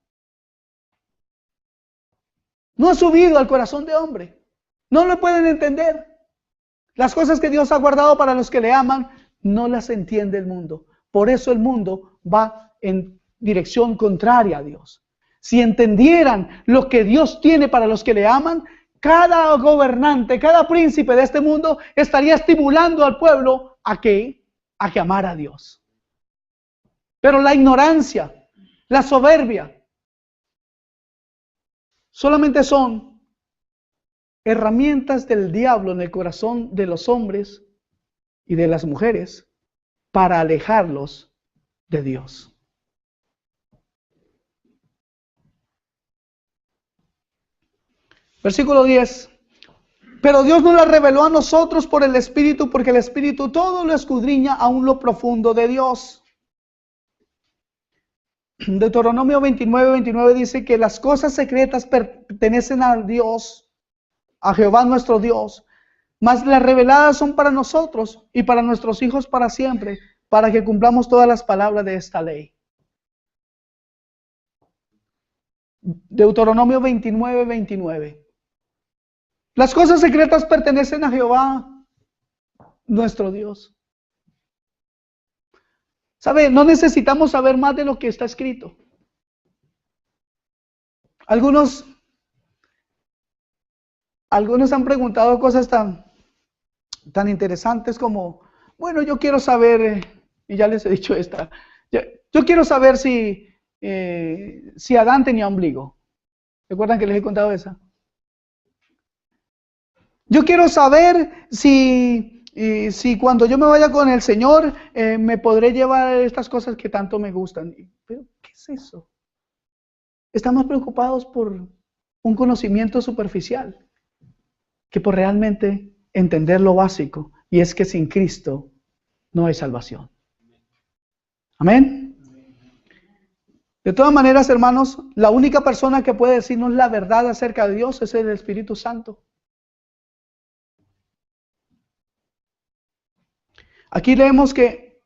No ha subido al corazón de hombre. No lo pueden entender. Las cosas que Dios ha guardado para los que le aman, no las entiende el mundo. Por eso el mundo va en dirección contraria a Dios. Si entendieran lo que Dios tiene para los que le aman, cada gobernante, cada príncipe de este mundo estaría estimulando al pueblo a que amara a Dios. Pero la ignorancia, la soberbia, solamente son herramientas del diablo en el corazón de los hombres y de las mujeres para alejarlos de Dios. Versículo 10. Pero Dios nos la reveló a nosotros por el Espíritu, porque el Espíritu todo lo escudriña aún lo profundo de Dios. Deuteronomio 29 dice que las cosas secretas pertenecen a Dios, a Jehová nuestro Dios, mas las reveladas son para nosotros y para nuestros hijos para siempre, para que cumplamos todas las palabras de esta ley. Deuteronomio 29. Las cosas secretas pertenecen a Jehová nuestro Dios. ¿Sabe? No necesitamos saber más de lo que está escrito. Algunos han preguntado cosas tan interesantes como, bueno, yo quiero saber, y ya les he dicho esta, yo quiero saber si Adán tenía ombligo. ¿Recuerdan que les he contado esa? Yo quiero saber si cuando yo me vaya con el Señor, me podré llevar estas cosas que tanto me gustan. ¿Pero qué es eso? Estamos preocupados por un conocimiento superficial que por realmente entender lo básico, y es que sin Cristo no hay salvación. Amén. De todas maneras, hermanos, la única persona que puede decirnos la verdad acerca de Dios es el Espíritu Santo. Aquí leemos que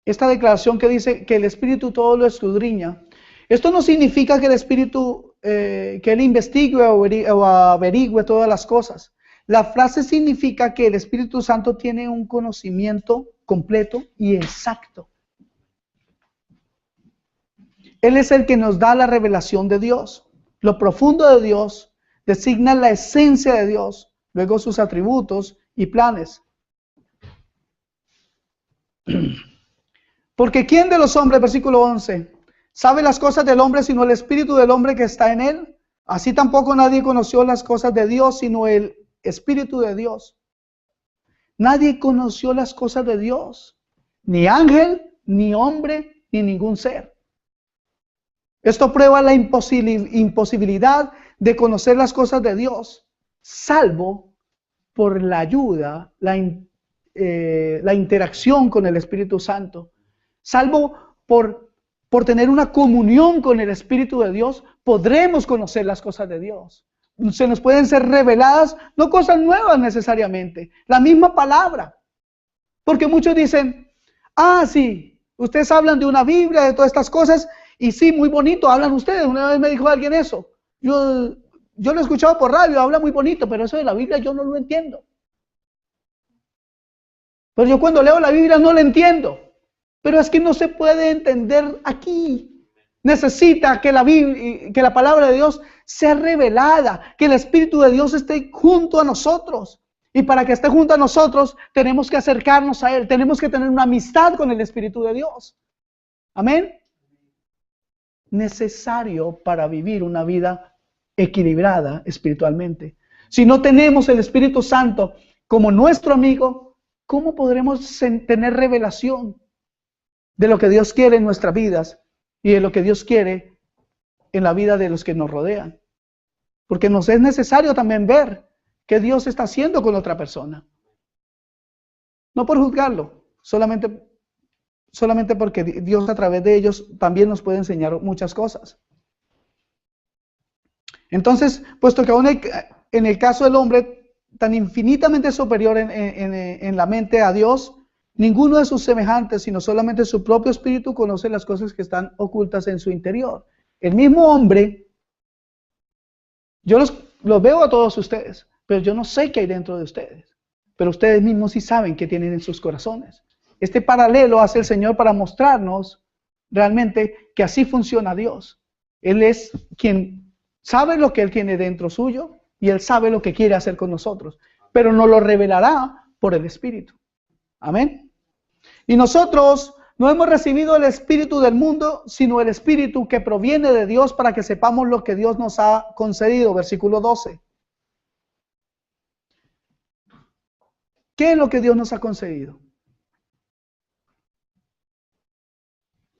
esta declaración que dice que el Espíritu todo lo escudriña. Esto no significa que el Espíritu, que Él investigue o averigüe todas las cosas. La frase significa que el Espíritu Santo tiene un conocimiento completo y exacto. Él es el que nos da la revelación de Dios. Lo profundo de Dios designa la esencia de Dios, luego sus atributos y planes. Porque ¿quién de los hombres, versículo 11, sabe las cosas del hombre sino el espíritu del hombre que está en él? Así tampoco nadie conoció las cosas de Dios sino el Espíritu de Dios. Nadie conoció las cosas de Dios, ni ángel, ni hombre, ni ningún ser. Esto prueba la imposibilidad de conocer las cosas de Dios, salvo por la ayuda, la interacción con el Espíritu Santo. Salvo por tener una comunión con el Espíritu de Dios, podremos conocer las cosas de Dios. Se nos pueden ser reveladas, no cosas nuevas necesariamente, la misma palabra. Porque muchos dicen, sí, ustedes hablan de una Biblia, de todas estas cosas, y sí, muy bonito, hablan ustedes. Una vez me dijo alguien eso. Yo lo he escuchado por radio, habla muy bonito, pero eso de la Biblia yo no lo entiendo. Pero yo cuando leo la Biblia no lo entiendo. Pero es que no se puede entender aquí. Necesita que la palabra de Dios sea revelada, que el Espíritu de Dios esté junto a nosotros. Y para que esté junto a nosotros, tenemos que acercarnos a Él, tenemos que tener una amistad con el Espíritu de Dios. Amén. Necesario para vivir una vida equilibrada espiritualmente. Si no tenemos el Espíritu Santo como nuestro amigo, ¿cómo podremos tener revelación de lo que Dios quiere en nuestras vidas y de lo que Dios quiere en la vida de los que nos rodean? Porque nos es necesario también ver qué Dios está haciendo con otra persona. No por juzgarlo, solamente porque Dios a través de ellos también nos puede enseñar muchas cosas. Entonces, puesto que aún en el caso del hombre tan infinitamente superior en la mente a Dios, ninguno de sus semejantes, sino solamente su propio espíritu conoce las cosas que están ocultas en su interior. El mismo hombre, yo los veo a todos ustedes, pero yo no sé qué hay dentro de ustedes. Pero ustedes mismos sí saben qué tienen en sus corazones. Este paralelo hace el Señor para mostrarnos realmente que así funciona Dios. Él es quien sabe lo que Él tiene dentro suyo y Él sabe lo que quiere hacer con nosotros, pero nos lo revelará por el Espíritu. Amén. Y nosotros no hemos recibido el espíritu del mundo, sino el espíritu que proviene de Dios para que sepamos lo que Dios nos ha concedido. Versículo 12. ¿Qué es lo que Dios nos ha concedido?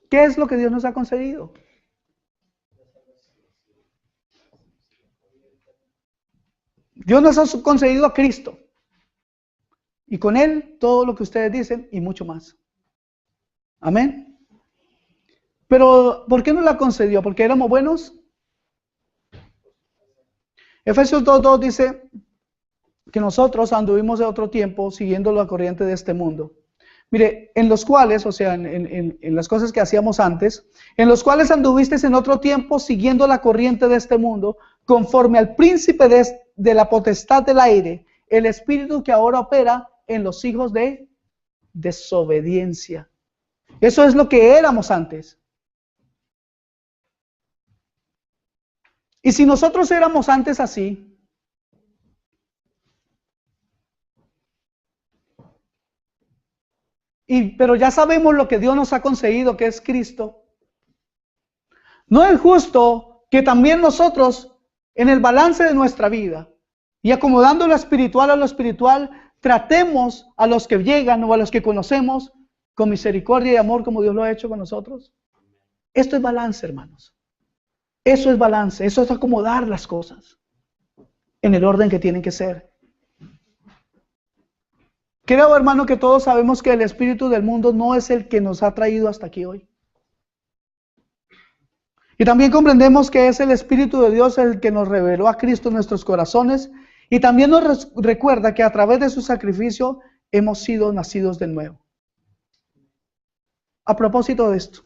¿Qué es lo que Dios nos ha concedido? Dios nos ha concedido a Cristo. Y con Él todo lo que ustedes dicen y mucho más. Amén. Pero, ¿por qué nos la concedió? ¿Porque éramos buenos? Efesios 2:2 dice que nosotros anduvimos de otro tiempo siguiendo la corriente de este mundo. Mire, en los cuales, o sea, en las cosas que hacíamos antes, en los cuales anduvisteis en otro tiempo siguiendo la corriente de este mundo, conforme al príncipe de la potestad del aire, el espíritu que ahora opera en los hijos de desobediencia. Eso es lo que éramos antes. Y si nosotros éramos antes así, pero ya sabemos lo que Dios nos ha concedido, que es Cristo, no es justo que también nosotros, en el balance de nuestra vida, y acomodando lo espiritual a lo espiritual, tratemos a los que llegan o a los que conocemos con misericordia y amor como Dios lo ha hecho con nosotros. Esto es balance, hermanos. Eso es balance, eso es acomodar las cosas en el orden que tienen que ser. Creo, hermano, que todos sabemos que el espíritu del mundo no es el que nos ha traído hasta aquí hoy. Y también comprendemos que es el Espíritu de Dios el que nos reveló a Cristo en nuestros corazones y también nos recuerda que a través de su sacrificio hemos sido nacidos de nuevo. A propósito de esto,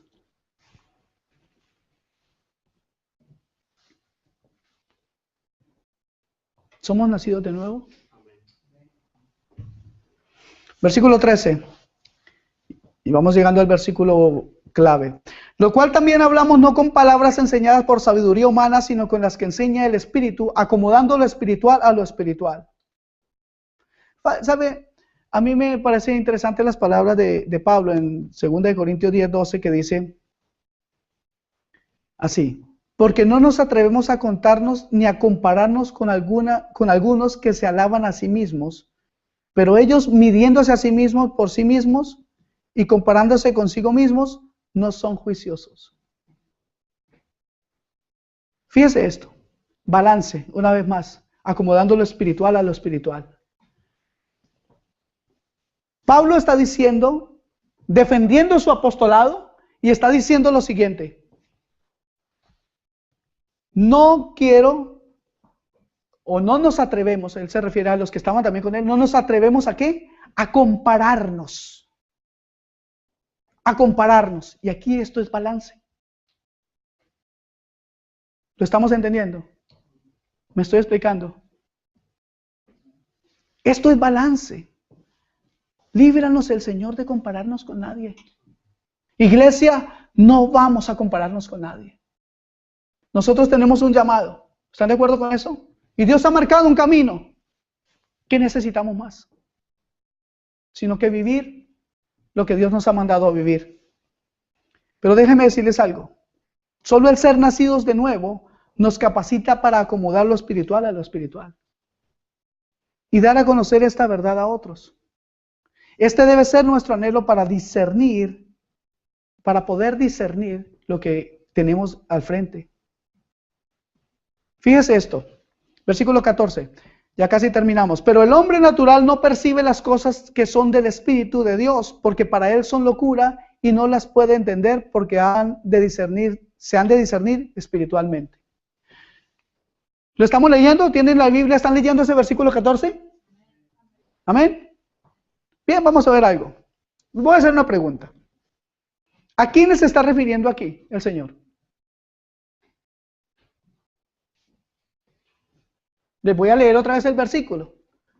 ¿somos nacidos de nuevo? Versículo 13. Y vamos llegando al versículo clave. Lo cual también hablamos no con palabras enseñadas por sabiduría humana, sino con las que enseña el Espíritu, acomodando lo espiritual a lo espiritual. ¿Sabe? A mí me parecen interesantes las palabras de Pablo en 2 Corintios 10:12 que dice así: porque no nos atrevemos a contarnos ni a compararnos con algunos que se alaban a sí mismos, pero ellos midiéndose a sí mismos por sí mismos y comparándose consigo mismos, no son juiciosos. Fíjese esto, balance, una vez más, acomodando lo espiritual a lo espiritual. Pablo está diciendo, defendiendo su apostolado, y está diciendo lo siguiente: no quiero, o no nos atrevemos, él se refiere a los que estaban también con él, no nos atrevemos ¿a qué? A compararnos. A compararnos. Y aquí esto es balance. ¿Lo estamos entendiendo? ¿Me estoy explicando? Esto es balance. Líbranos el Señor de compararnos con nadie. Iglesia, no vamos a compararnos con nadie. Nosotros tenemos un llamado. ¿Están de acuerdo con eso? Y Dios ha marcado un camino. ¿Qué necesitamos más? Sino que vivir lo que Dios nos ha mandado a vivir. Pero déjenme decirles algo. Solo el ser nacidos de nuevo nos capacita para acomodar lo espiritual a lo espiritual. Y dar a conocer esta verdad a otros. Este debe ser nuestro anhelo para discernir, para poder discernir lo que tenemos al frente. Fíjese esto, versículo 14, ya casi terminamos. Pero el hombre natural no percibe las cosas que son del Espíritu de Dios, porque para él son locura y no las puede entender porque se han de discernir espiritualmente. ¿Lo estamos leyendo? ¿Tienen la Biblia? ¿Están leyendo ese versículo 14? ¿Amén? Bien, vamos a ver algo. Voy a hacer una pregunta. ¿A quiénes se está refiriendo aquí el Señor? Les voy a leer otra vez el versículo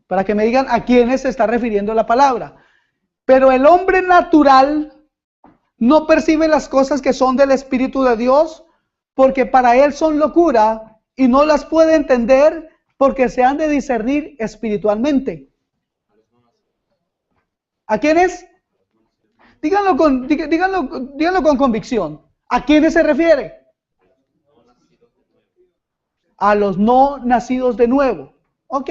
para que me digan a quiénes se está refiriendo la palabra. Pero el hombre natural no percibe las cosas que son del Espíritu de Dios, porque para él son locura y no las puede entender porque se han de discernir espiritualmente. ¿A quiénes? Díganlo con convicción. ¿A quiénes se refiere? A los no nacidos de nuevo. Ok.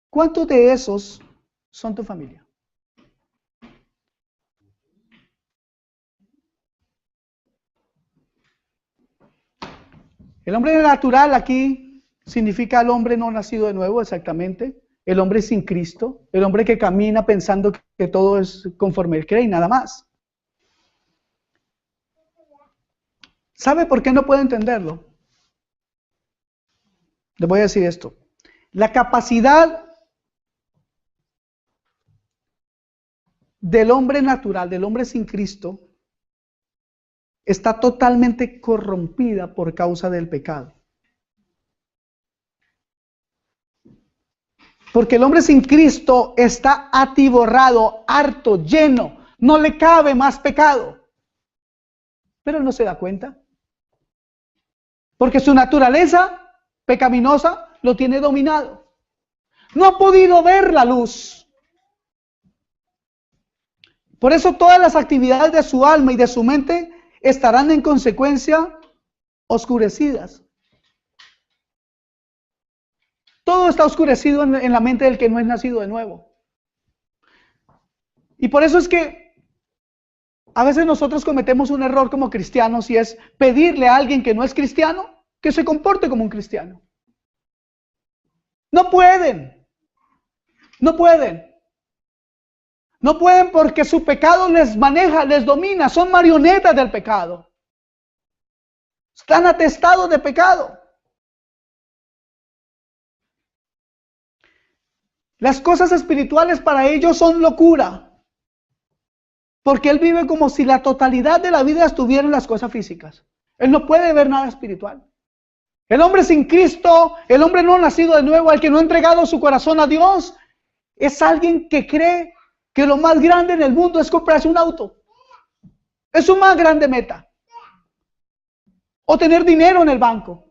¿Cuántos de esos son tu familia? El hombre natural aquí significa el hombre no nacido de nuevo, exactamente. El hombre sin Cristo, el hombre que camina pensando que todo es conforme él cree y nada más. ¿Sabe por qué no puede entenderlo? Le voy a decir esto. La capacidad del hombre natural, del hombre sin Cristo, está totalmente corrompida por causa del pecado. Porque el hombre sin Cristo está atiborrado, harto, lleno, no le cabe más pecado. Pero no se da cuenta. Porque su naturaleza pecaminosa lo tiene dominado. No ha podido ver la luz. Por eso todas las actividades de su alma y de su mente estarán en consecuencia oscurecidas. Todo está oscurecido en la mente del que no es nacido de nuevo. Y por eso es que a veces nosotros cometemos un error como cristianos y es pedirle a alguien que no es cristiano que se comporte como un cristiano. No pueden. No pueden. No pueden porque su pecado les maneja, les domina, son marionetas del pecado. Están atestados de pecado. Las cosas espirituales para ellos son locura. Porque él vive como si la totalidad de la vida estuviera en las cosas físicas. Él no puede ver nada espiritual. El hombre sin Cristo, el hombre no nacido de nuevo, el que no ha entregado su corazón a Dios, es alguien que cree que lo más grande en el mundo es comprarse un auto. Es su más grande meta. O tener dinero en el banco.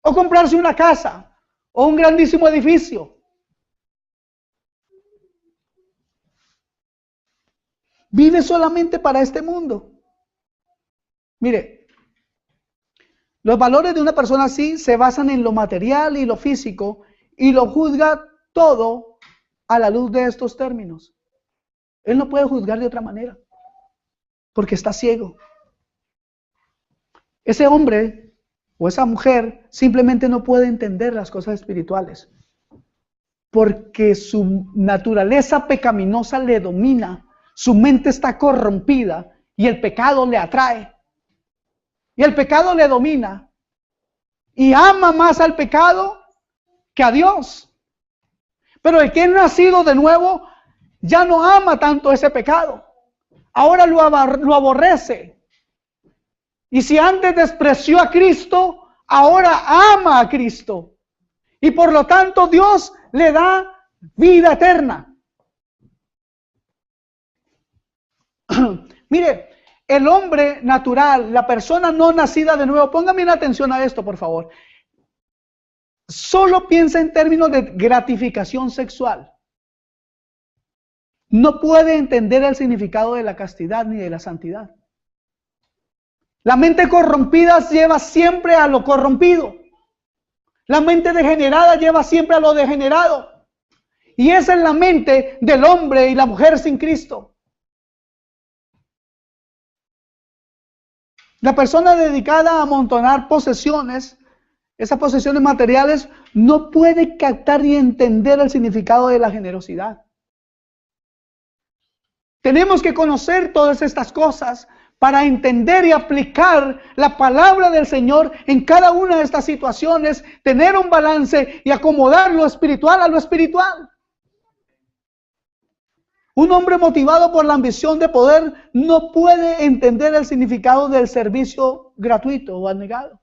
O comprarse una casa. O un grandísimo edificio. Vive solamente para este mundo. Mire, los valores de una persona así se basan en lo material y lo físico y lo juzga todo a la luz de estos términos. Él no puede juzgar de otra manera porque está ciego. Ese hombre o esa mujer simplemente no puede entender las cosas espirituales porque su naturaleza pecaminosa le domina. Su mente está corrompida y el pecado le atrae. Y el pecado le domina. Y ama más al pecado que a Dios. Pero el que es nacido de nuevo ya no ama tanto ese pecado. Ahora lo aborrece. Y si antes despreció a Cristo, ahora ama a Cristo. Y por lo tanto Dios le da vida eterna. Mire, el hombre natural, la persona no nacida de nuevo, póngame una atención a esto, por favor. Solo piensa en términos de gratificación sexual. No puede entender el significado de la castidad ni de la santidad. La mente corrompida lleva siempre a lo corrompido. La mente degenerada lleva siempre a lo degenerado. Y esa es la mente del hombre y la mujer sin Cristo. La persona dedicada a amontonar posesiones, esas posesiones materiales, no puede captar ni entender el significado de la generosidad. Tenemos que conocer todas estas cosas para entender y aplicar la palabra del Señor en cada una de estas situaciones, tener un balance y acomodar lo espiritual a lo espiritual. Un hombre motivado por la ambición de poder no puede entender el significado del servicio gratuito o abnegado.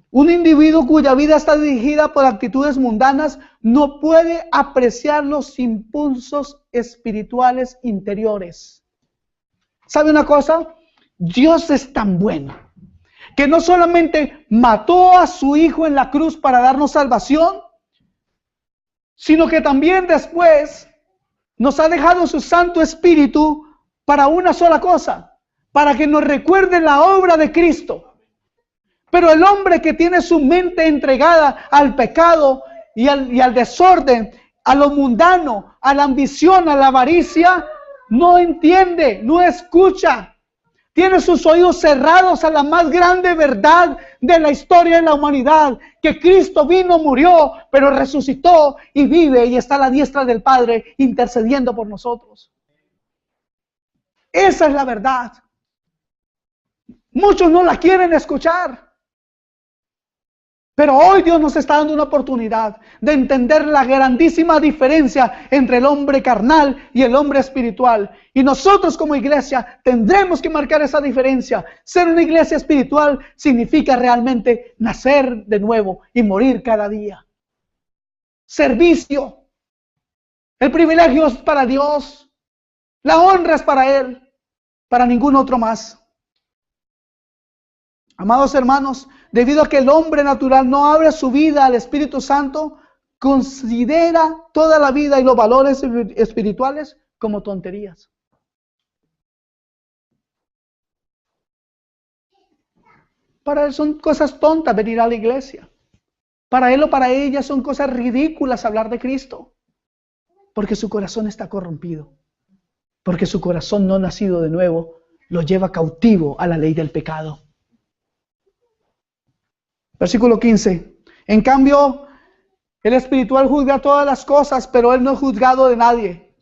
Un individuo cuya vida está dirigida por actitudes mundanas no puede apreciar los impulsos espirituales interiores. ¿Sabe una cosa? Dios es tan bueno que no solamente mató a su Hijo en la cruz para darnos salvación, sino que también después nos ha dejado su Santo Espíritu para una sola cosa, para que nos recuerde la obra de Cristo. Pero el hombre que tiene su mente entregada al pecado y al desorden, a lo mundano, a la ambición, a la avaricia, no entiende, no escucha, Tiene sus oídos cerrados a la más grande verdad de la historia de la humanidad, que Cristo vino, murió, pero resucitó y vive y está a la diestra del Padre intercediendo por nosotros. Esa es la verdad. Muchos no la quieren escuchar. Pero hoy Dios nos está dando una oportunidad de entender la grandísima diferencia entre el hombre carnal y el hombre espiritual. Y nosotros como iglesia tendremos que marcar esa diferencia. Ser una iglesia espiritual significa realmente nacer de nuevo y morir cada día. Servicio. El privilegio es para Dios. La honra es para Él, para ningún otro más. Amados hermanos, debido a que el hombre natural no abre su vida al Espíritu Santo, considera toda la vida y los valores espirituales como tonterías. Para él son cosas tontas venir a la iglesia. Para él o para ella son cosas ridículas hablar de Cristo. Porque su corazón está corrompido. Porque su corazón no nacido de nuevo lo lleva cautivo a la ley del pecado. Versículo 15. En cambio, el espiritual juzga todas las cosas, pero él no es juzgado de nadie.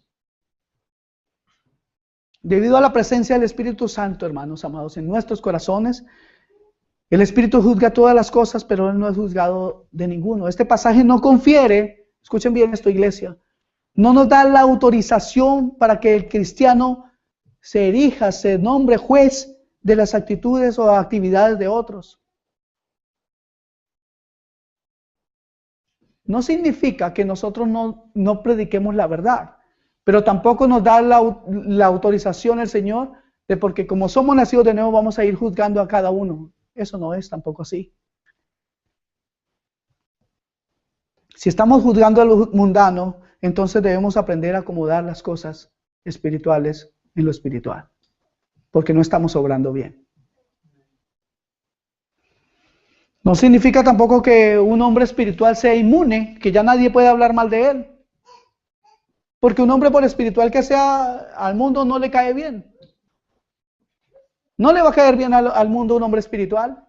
Debido a la presencia del Espíritu Santo, hermanos amados, en nuestros corazones, el Espíritu juzga todas las cosas, pero él no es juzgado de ninguno. Este pasaje no confiere, escuchen bien esto, iglesia, no nos da la autorización para que el cristiano se erija, se nombre juez de las actitudes o actividades de otros. No significa que nosotros no prediquemos la verdad, pero tampoco nos da la autorización el Señor de porque como somos nacidos de nuevo vamos a ir juzgando a cada uno. Eso no es tampoco así. Si estamos juzgando a lo mundano, entonces debemos aprender a acomodar las cosas espirituales en lo espiritual, porque no estamos obrando bien. No significa tampoco que un hombre espiritual sea inmune, que ya nadie puede hablar mal de él. Porque un hombre por espiritual que sea al mundo no le cae bien. No le va a caer bien al mundo un hombre espiritual.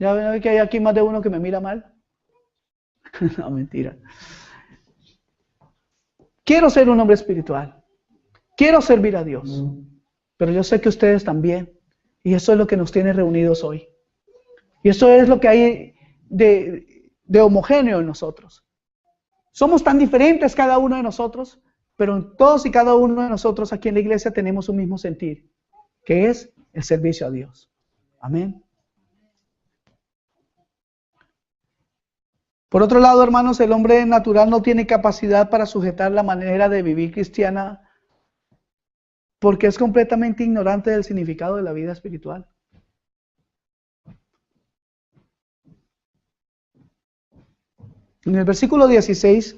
Ya ven que hay aquí más de uno que me mira mal. No, mentira. Quiero ser un hombre espiritual. Quiero servir a Dios. Pero yo sé que ustedes también. Y eso es lo que nos tiene reunidos hoy. Y eso es lo que hay de homogéneo en nosotros. Somos tan diferentes cada uno de nosotros, pero todos y cada uno de nosotros aquí en la iglesia tenemos un mismo sentir, que es el servicio a Dios. Amén. Por otro lado, hermanos, el hombre natural no tiene capacidad para sujetar la manera de vivir cristiana porque es completamente ignorante del significado de la vida espiritual. En el versículo 16,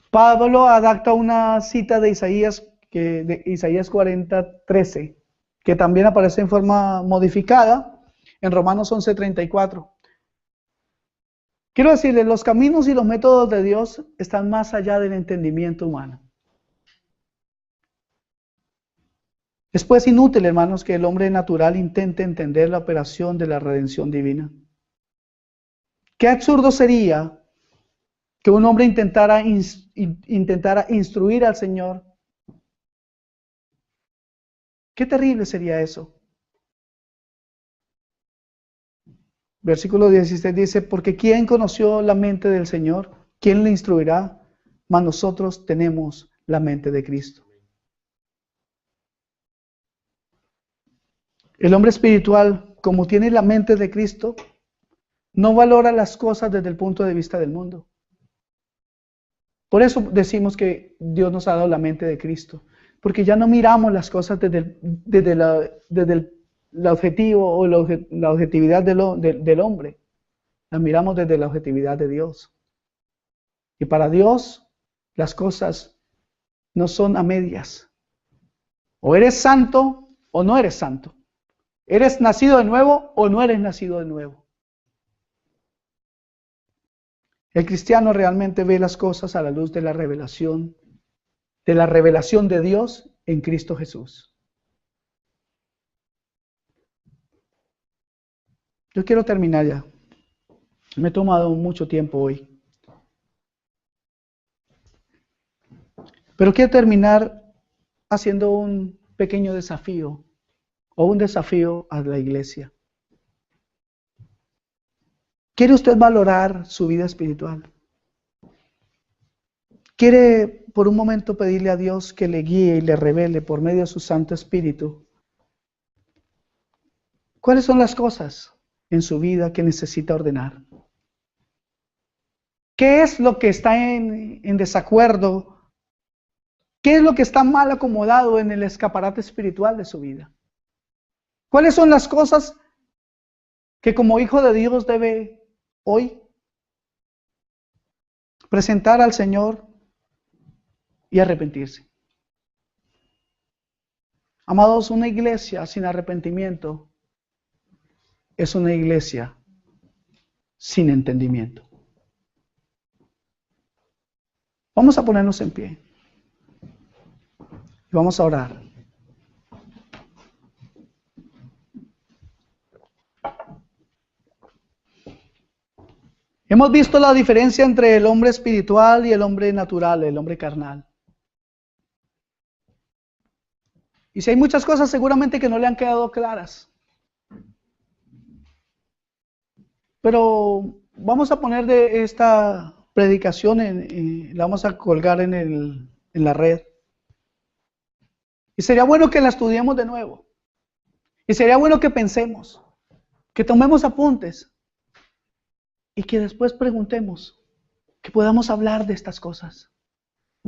Pablo adapta una cita de Isaías 40:13, que también aparece en forma modificada en Romanos 11:34. Quiero decirles, los caminos y los métodos de Dios están más allá del entendimiento humano. Es pues inútil, hermanos, que el hombre natural intente entender la operación de la redención divina. Qué absurdo sería que un hombre intentara instruir al Señor. Qué terrible sería eso. Versículo 16 dice, porque ¿quién conoció la mente del Señor? ¿Quién le instruirá? Mas nosotros tenemos la mente de Cristo. El hombre espiritual, como tiene la mente de Cristo, no valora las cosas desde el punto de vista del mundo. Por eso decimos que Dios nos ha dado la mente de Cristo, porque ya no miramos las cosas desde el objetivo o la objetividad del hombre, las miramos desde la objetividad de Dios. Y para Dios las cosas no son a medias. O eres santo o no eres santo. ¿Eres nacido de nuevo o no eres nacido de nuevo? El cristiano realmente ve las cosas a la luz de la revelación de Dios en Cristo Jesús. Yo quiero terminar ya. Me he tomado mucho tiempo hoy. Pero quiero terminar haciendo un pequeño desafío o un desafío a la iglesia. ¿Quiere usted valorar su vida espiritual? ¿Quiere por un momento pedirle a Dios que le guíe y le revele por medio de su Santo Espíritu cuáles son las cosas en su vida que necesita ordenar? ¿Qué es lo que está en desacuerdo? ¿Qué es lo que está mal acomodado en el escaparate espiritual de su vida? ¿Cuáles son las cosas que como hijo de Dios debe hoy presentar al Señor y arrepentirse? Amados, una iglesia sin arrepentimiento es una iglesia sin entendimiento. Vamos a ponernos en pie y vamos a orar. Hemos visto la diferencia entre el hombre espiritual y el hombre natural, el hombre carnal. Y si hay muchas cosas seguramente que no le han quedado claras. Pero vamos a poner de esta predicación, la vamos a colgar en la red. Y sería bueno que la estudiemos de nuevo. Y sería bueno que pensemos, que tomemos apuntes y que después preguntemos, que podamos hablar de estas cosas.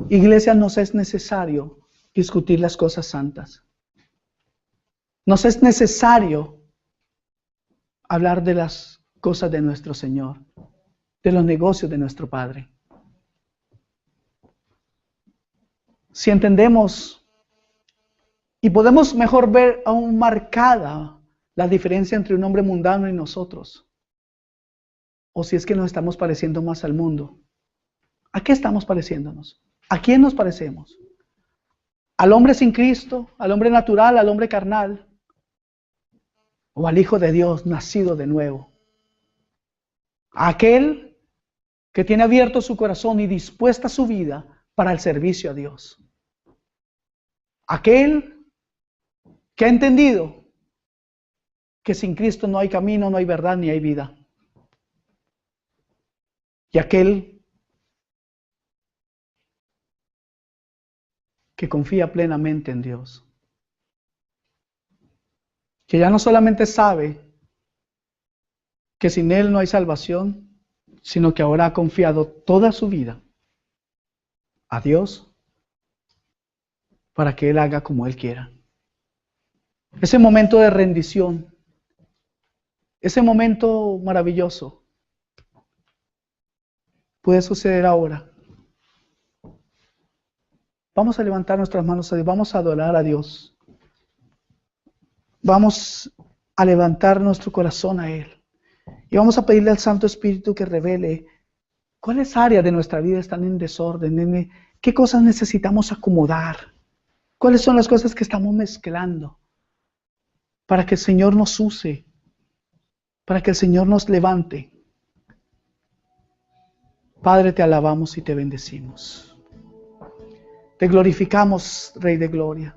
Iglesia, nos es necesario discutir las cosas santas. Nos es necesario hablar de las cosas de nuestro Señor, de los negocios de nuestro Padre. Si entendemos y podemos mejor ver aún marcada la diferencia entre un hombre mundano y nosotros, o si es que nos estamos pareciendo más al mundo. ¿A qué estamos pareciéndonos? ¿A quién nos parecemos? ¿Al hombre sin Cristo? ¿Al hombre natural? ¿Al hombre carnal? ¿O al Hijo de Dios nacido de nuevo? ¿A aquel que tiene abierto su corazón y dispuesta su vida para el servicio a Dios? Aquel que ha entendido que sin Cristo no hay camino, no hay verdad, ni hay vida. Y aquel que confía plenamente en Dios. Que ya no solamente sabe que sin Él no hay salvación, sino que ahora ha confiado toda su vida a Dios para que Él haga como Él quiera. Ese momento de rendición, ese momento maravilloso, puede suceder ahora. Vamos a levantar nuestras manos a Dios, vamos a adorar a Dios. Vamos a levantar nuestro corazón a Él. Y vamos a pedirle al Santo Espíritu que revele cuáles áreas de nuestra vida están en desorden, qué cosas necesitamos acomodar, cuáles son las cosas que estamos mezclando, para que el Señor nos use, para que el Señor nos levante. Padre, te alabamos y te bendecimos. Te glorificamos, Rey de Gloria.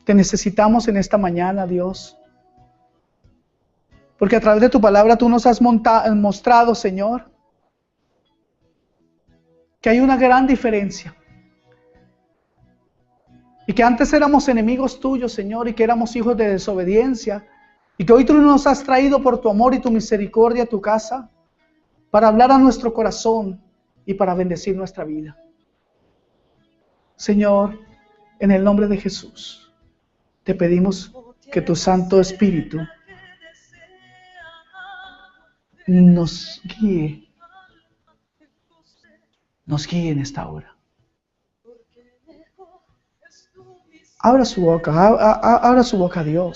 Te necesitamos en esta mañana, Dios. Porque a través de tu palabra tú nos has mostrado, Señor, que hay una gran diferencia. Y que antes éramos enemigos tuyos, Señor, y que éramos hijos de desobediencia. Y que hoy tú nos has traído por tu amor y tu misericordia a tu casa para hablar a nuestro corazón y para bendecir nuestra vida. Señor, en el nombre de Jesús, te pedimos que tu Santo Espíritu nos guíe en esta hora. Abra su boca a Dios.